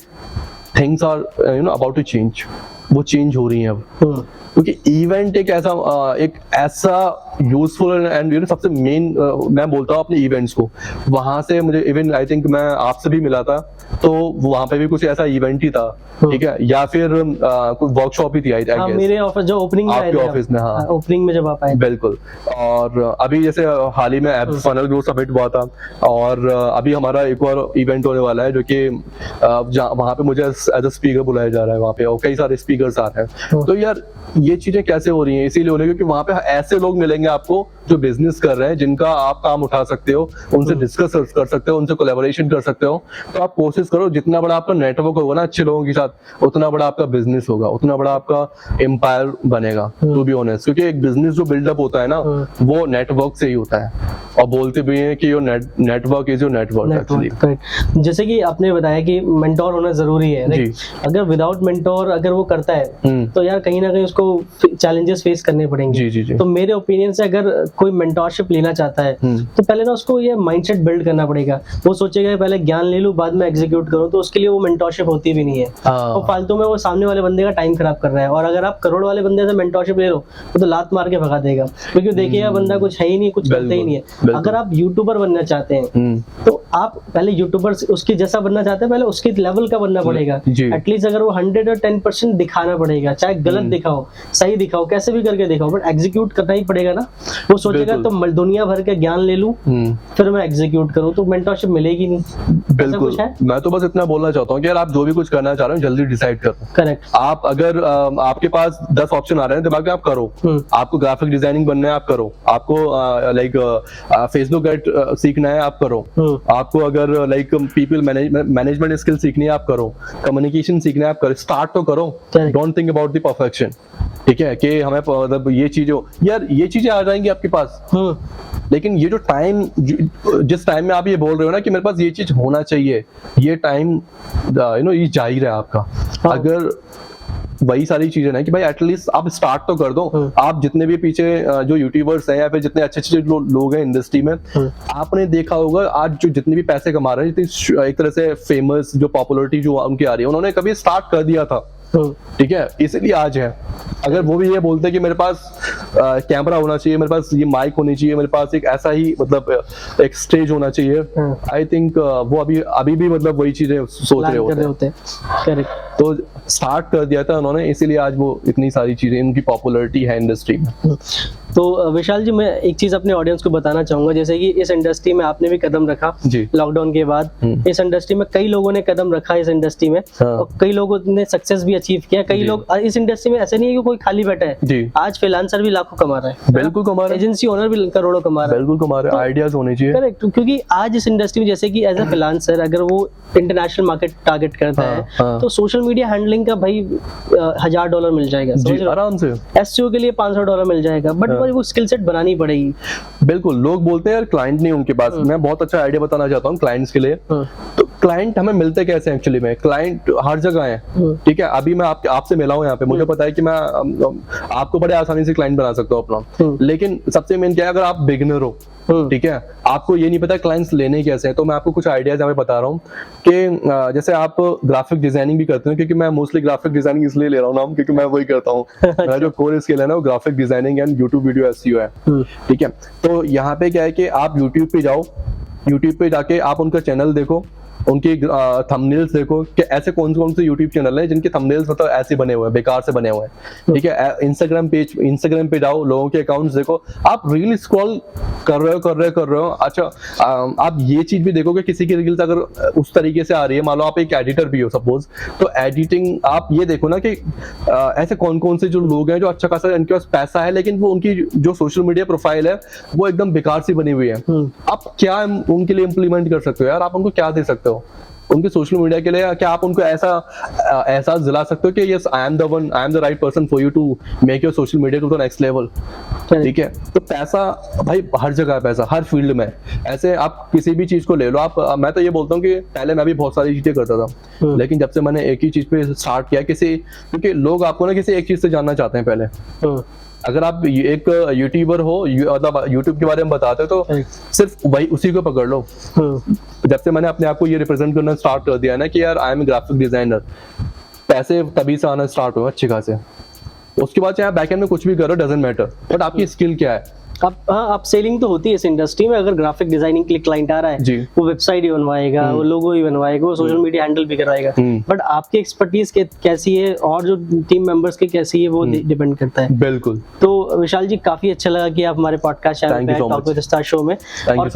things are about to change, वो चेंज हो रही हैं अब, क्योंकि इवेंट एक ऐसा यूजफुल एंड सबसे मेन, मैं बोलता हूँ अपने इवेंट्स को, वहां से मुझे इवन आई थिंक मैं आपसे भी मिला था, तो वहां पे भी कुछ ऐसा इवेंट ही था, ठीक है, या फिर कोई वर्कशॉप ही थी आई गेस। मेरे ऑफिस जो ओपनिंग में आए थे, आपके ऑफिस में, हाँ ओपनिंग में जब आप आए। बिल्कुल। और अभी जैसे हाल ही में फनल ग्रोथ समिट हुआ था, और अभी हमारा एक और इवेंट होने वाला है जो कि वहां पे मुझे एज अ स्पीकर बुलाया जा रहा है वहां पे, और कई सारे स्पीकर्स आ रहे हैं। तो यार ये चीजें कैसे हो रही हैं? इसीलिए हो रही है क्योंकि वहां पे ऐसे लोग मिलेंगे आपको जो बिजनेस कर रहे हैं, जिनका आप काम उठा सकते हो, उनसे डिस्कस कर सकते हो, उनसे कोलैबोरेशन कर सकते हो। तो आप कोशिश करो, जितना बड़ा आपका नेटवर्क होगा ना अच्छे लोगों के साथ, उतना बड़ा आपका बिजनेस होगा, उतना बड़ा आपका एम्पायर बनेगा, टू बी ऑनेस्ट। क्योंकि एक बिजनेस जो बिल्डअप होता है ना, वो नेटवर्क से ही होता है, और बोलते भी हैं कि your network is your network actually. जैसे कि आपने बताया कि मेंटोर होना जरूरी है, अगर विदाउट मेंटोर अगर वो करता है तो यार कहीं ना कहीं उसको चैलेंजेस फेस करने पड़ेंगे। जी। तो मेरे ओपिनियन से अगर कोई मेंटोरशिप लेना चाहता है तो पहले ना उसको ये माइंडसेट बिल्ड करना पड़ेगा। वो सोचेगा पहले ज्ञान ले लूं बाद में एग्जीक्यूट करूं, तो उसके लिए वो मेंटोरशिप होती भी नहीं है, और फालतू में वो सामने वाले बंदे का टाइम खराब कर रहा है। और अगर आप करोड़ वाले बंदे से मेंटोरशिप ले लो तो लात मार के भगा देगा, क्योंकि देखिएगा बंदा कुछ है ही नहीं, कुछ करते ही नहीं है। अगर आप यूट्यूबर बनना चाहते हैं तो आप पहले यूट्यूबर उसके जैसा बनना चाहते हैं, पहले उसके लेवल का बनना पड़ेगा। एटलीस्ट अगर वो 100 और 10% दिखाना पड़ेगा, चाहे गलत दिखाओ सही दिखाओ, कैसे भी करके दिखाओ, बट एग्जीक्यूट करना ही पड़ेगा ना। वो सोचेगा तो दुनिया भर के ज्ञान ले लूं फिर मैं एग्जीक्यूट करूं, तो मेंटरशिप मिलेगी नहीं। बिल्कुल, मैं तो बस इतना बोलना चाहता हूँ कि यार आप जो भी कुछ करना चाह रहे हो जल्दी डिसाइड करो। करेक्ट। आप अगर आपके पास 10 ऑप्शन आ रहे हैं दिमाग में, आप करो। आपको ग्राफिक डिजाइनिंग बनना है, आप करो। आपको लाइक फेसबुक एड सीखना है, आप करो। आपको अगर लाइक पीपल मैनेजमेंट स्किल सीखनी है, आप करो। कम्युनिकेशन सीखना है, आप करो। स्टार्ट तो करो, don't think about the perfection, ठीक है, कि हमें मतलब ये चीजें यार ये चीजें आ जाएंगी आपके पास, लेकिन ये जो टाइम, जिस टाइम में आप ये बोल रहे हो ना कि मेरे पास ये चीज होना चाहिए, ये टाइम ये जाहिर है आपका। अगर वही सारी चीजें ना कि भाई एटलीस्ट आप स्टार्ट तो कर दो। आप जितने भी पीछे जो यूट्यूबर्स हैं या फिर जितने अच्छे अच्छे लोग हैं इंडस्ट्री में, आपने देखा होगा आज जो जितने भी पैसे कमा रहे हैं, जितनी एक तरह से फेमस जो पॉपुलैरिटी जो उनकी आ रही है, उन्होंने कभी स्टार्ट कर दिया था, ठीक है, इसलिए आज है। अगर वो भी ये बोलते कि मेरे पास कैमरा होना चाहिए, मेरे पास ये माइक होनी चाहिए, मेरे पास एक ऐसा ही मतलब एक स्टेज होना चाहिए, आई थिंक वो अभी भी मतलब वही चीजें सोच रहे होते। करेक्ट। तो स्टार्ट कर दिया था उन्होंने, इसीलिए आज वो इतनी सारी चीजें, उनकी पॉपुलैरिटी है इंडस्ट्री में। तो विशाल जी, मैं एक चीज अपने ऑडियंस को बताना चाहूंगा, जैसे कि इस इंडस्ट्री में आपने भी कदम रखा लॉकडाउन के बाद। इस इंडस्ट्री में कई लोगों ने कदम रखा इस इंडस्ट्री में, और कई लोगों ने सक्सेस भी अचीव किया। कई लोग इस इंडस्ट्री में ऐसे नहीं है कि कोई खाली बैठा है, आज फ्रीलांसर भी लाखों कमा रहा है, बिल्कुल कमा रहा है, एजेंसी ओनर भी करोड़ों कमा रहा है, बिल्कुल कमा रहा है। आइडियाज होने चाहिए। करेक्ट। क्योंकि आज इस इंडस्ट्री में जैसे कि एज अ फ्रीलांसर अगर वो इंटरनेशनल मार्केट टारगेट करता है तो सोशल मीडिया हैंडलिंग का भाई $1000 मिल जाएगा आराम से। एसईओ के लिए $500 मिल जाएगा, बट वो स्किल सेट बनानी पड़ेगी। बिल्कुल, लोग बोलते हैं यार क्लाइंट नहीं उनके पास। मैं बहुत अच्छा आइडिया बताना चाहता हूँ क्लाइंट्स के लिए। तो क्लाइंट हमें मिलते कैसे एक्चुअली में? क्लाइंट हर जगह है, ठीक है। अभी मैं आपसे मिला हूँ यहाँ पे, मुझे पता है कि मैं आपको बड़े आसानी से क्लाइंट बना सकता हूँ अपना, लेकिन सबसे मेन क्या है, अगर आप बिगिनर हो, ठीक है, आपको ये नहीं पता क्लाइंट्स लेने कैसे हैं, तो मैं आपको कुछ आइडियाज यहाँ पे बता रहा हूँ कि जैसे आप ग्राफिक डिजाइनिंग भी करते हैं, क्योंकि मैं मोस्टली ग्राफिक डिजाइनिंग इसलिए ले रहा हूँ नाम, क्योंकि मैं वही करता हूँ। मेरा जो कोर स्किल है ना वो graphic designing and YouTube video SEO है, ठीक है। तो यहाँ पे क्या है कि आप यूट्यूब पे जाओ, यूट्यूब पे जाके आप उनका चैनल देखो, उनकी थंबनेल्स देखो कि ऐसे कौन कौन से यूट्यूब चैनल हैं जिनके थंबनेल्स मतलब ऐसे बने हुए हैं, बेकार से बने हुए हैं, ठीक है। इंस्टाग्राम पे जाओ, लोगों के अकाउंट्स देखो, आप रील स्क्रॉल कर रहे हो। अच्छा, आप ये चीज भी देखो कि किसी की रील्स अगर उस तरीके से आ रही है, मान लो आप एक एडिटर भी हो सपोज, तो एडिटिंग आप ये देखो ना कि ऐसे कौन कौन से जो लोग हैं जो अच्छा खासा इनके पास पैसा है, लेकिन वो उनकी जो सोशल मीडिया प्रोफाइल है वो एकदम बेकार सी बनी हुई है। आप क्या उनके लिए इम्प्लीमेंट कर सकते हो यार? आप उनको क्या दे सकते हो उनके सोशल मीडिया के लिए? क्या आप उनको ऐसा एहसास दिला सकते हो कि yes, I am the one, I am the right person for you to make your social media to the next level? ठीक है, तो पैसा भाई हर जगह है, पैसा हर फील्ड में। ऐसे आप किसी भी चीज को ले लो, आप मैं तो ये बोलता हूँ कि पहले मैं भी बहुत सारी चीजें करता था, लेकिन जब से मैंने एक ही चीज पे स्टार्ट किया, क्योंकि लोग आपको ना किसी एक चीज से जानना चाहते हैं पहले। अगर आप एक यूट्यूबर हो, मतलब यूट्यूब के बारे में बताते हो, तो सिर्फ वही उसी को पकड़ लो। जब से मैंने अपने आप को ये रिप्रेजेंट करना स्टार्ट कर दिया ना कि यार आई एम ग्राफिक डिजाइनर, पैसे तभी से आना स्टार्ट हुआ अच्छे खासे। उसके बाद चाहे बैकएंड में कुछ भी करो, डजंट मैटर, बट आपकी स्किल क्या है। आप सेलिंग तो होती है इस इंडस्ट्री में। अगर ग्राफिक डिजाइनिंग के लिए क्लाइंट आ रहा है, वो वेबसाइट ही बनवाएगा, वो लोगो ही बनवाएगा, वो सोशल मीडिया हैंडल भी करवाएगा, बट आपकी एक्सपर्टीज कैसी है और जो टीम मेंबर्स की कैसी है वो डिपेंड करता है। बिल्कुल। तो विशाल जी, काफी अच्छा लगा कि आप हमारे पॉडकास्ट चैनल पे टॉक विद स्टार शो में, और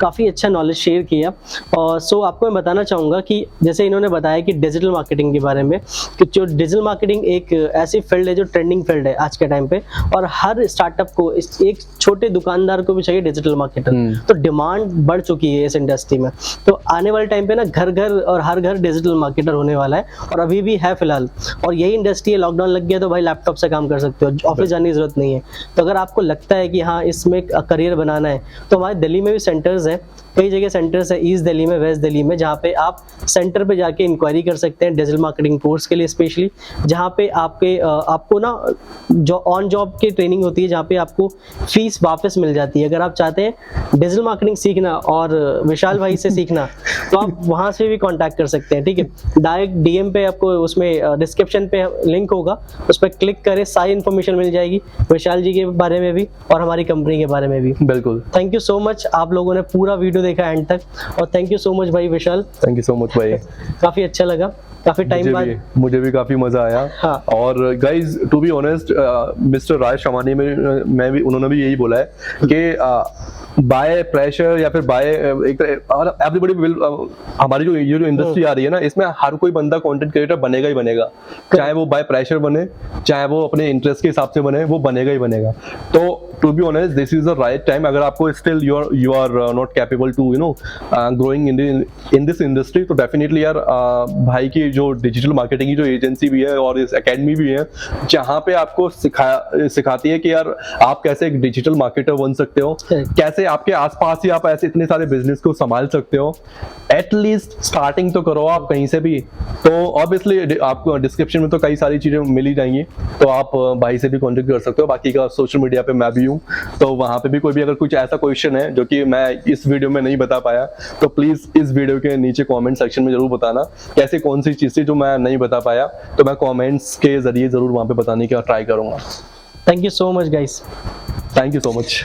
काफी अच्छा नॉलेज शेयर किया। और सो आपको मैं बताना चाहूंगा कि जैसे इन्होंने बताया कि डिजिटल मार्केटिंग के बारे में, कि जो डिजिटल मार्केटिंग एक ऐसी फील्ड है जो ट्रेंडिंग फील्ड है आज के टाइम पे, और हर स्टार्टअप को, एक छोटे दुकानदार को भी चाहिए डिजिटल मार्केटर। तो डिमांड बढ़ चुकी है इस इंडस्ट्री में। तो आने वाले टाइम पे ना घर घर और हर घर डिजिटल मार्केटर होने वाला है, और अभी भी है फिलहाल। और यही इंडस्ट्री है, लॉकडाउन लग गया तो भाई लैपटॉप से काम कर सकते हो, ऑफिस जाने की जरूरत नहीं है। तो अगर आपको लगता है कि हाँ इसमें करियर बनाना है, तो हमारे दिल्ली में भी सेंटर्स है, कई जगह सेंटर्स है, ईस्ट दिल्ली में, वेस्ट दिल्ली में, जहाँ पे आप सेंटर पे जाके इंक्वायरी कर सकते हैं डिजिटल मार्केटिंग कोर्स के लिए स्पेशली, जहाँ पे आपको ना जो ऑन जॉब की ट्रेनिंग होती है, जहाँ पे आपको फीस वापस मिल जाती है। अगर आप चाहते हैं डिजिटल मार्केटिंग सीखना और विशाल भाई से सीखना, तो आप वहाँ से भी कॉन्टैक्ट कर सकते हैं, ठीक है। डायरेक्ट डीएम पे आपको, उसमें डिस्क्रिप्शन पे लिंक होगा, उस पर क्लिक करें, सारी इन्फॉर्मेशन मिल जाएगी विशाल जी के बारे में भी और हमारी कंपनी के बारे में भी। बिल्कुल। थैंक यू सो मच, आप लोगों ने पूरा वीडियो देखा एंड तक, और थैंक यू सो मच भाई विशाल। थैंक यू सो मच भाई, काफी अच्छा लगा, काफी टाइम बाद मुझे भी काफी मजा आया। हाँ। और guys, to be honest, mister Raj Shamani में भी उन्होंने भी यही बोला है कि बाय प्रेशर या फिर बाय एवरीबॉडी विल, हमारी जो इंडस्ट्री आ रही है ना, इसमें हर कोई बंदा कंटेंट क्रिएटर बनेगा ही बनेगा, चाहे वो बाय प्रेशर बने, चाहे वो अपने इंटरेस्ट के हिसाब से बने, वो बनेगा ही बनेगा। तो to be honest, this is the right time. अगर आपको still you are not capable to growing in this industry, तो डेफिनेटली यार भाई की जो डिजिटल मार्केटिंग की जो एजेंसी भी है और इस एकेडमी भी है, जहाँ पे आपको सिखाती है कि यार आप कैसे एक डिजिटल मार्केटर बन सकते हो, कैसे आपके आसपास ही आप ऐसे इतने सारे बिजनेस को संभाल सकते हो। एटलीस्ट स्टार्टिंग तो करो आप कहीं से भी। तो ऑब्वियसली आपको डिस्क्रिप्शन में तो कई सारी चीजें मिल ही जाएंगी, तो आप भाई से भी कॉन्टेक्ट कर सकते हो। बाकी का सोशल मीडिया पे मैं भी हूँ, तो वहां पे भी कोई भी अगर कुछ ऐसा क्वेश्चन है जो कि मैं इस वीडियो में नहीं बता पाया, तो प्लीज इस वीडियो के नीचे कमेंट सेक्शन में जरूर बताना कैसे कौन सी चीज थी जो मैं नहीं बता पाया, तो मैं कमेंट्स के जरिए जरूर वहां पे बताने का ट्राई करूंगा। Thank you so much guys. Thank you so much.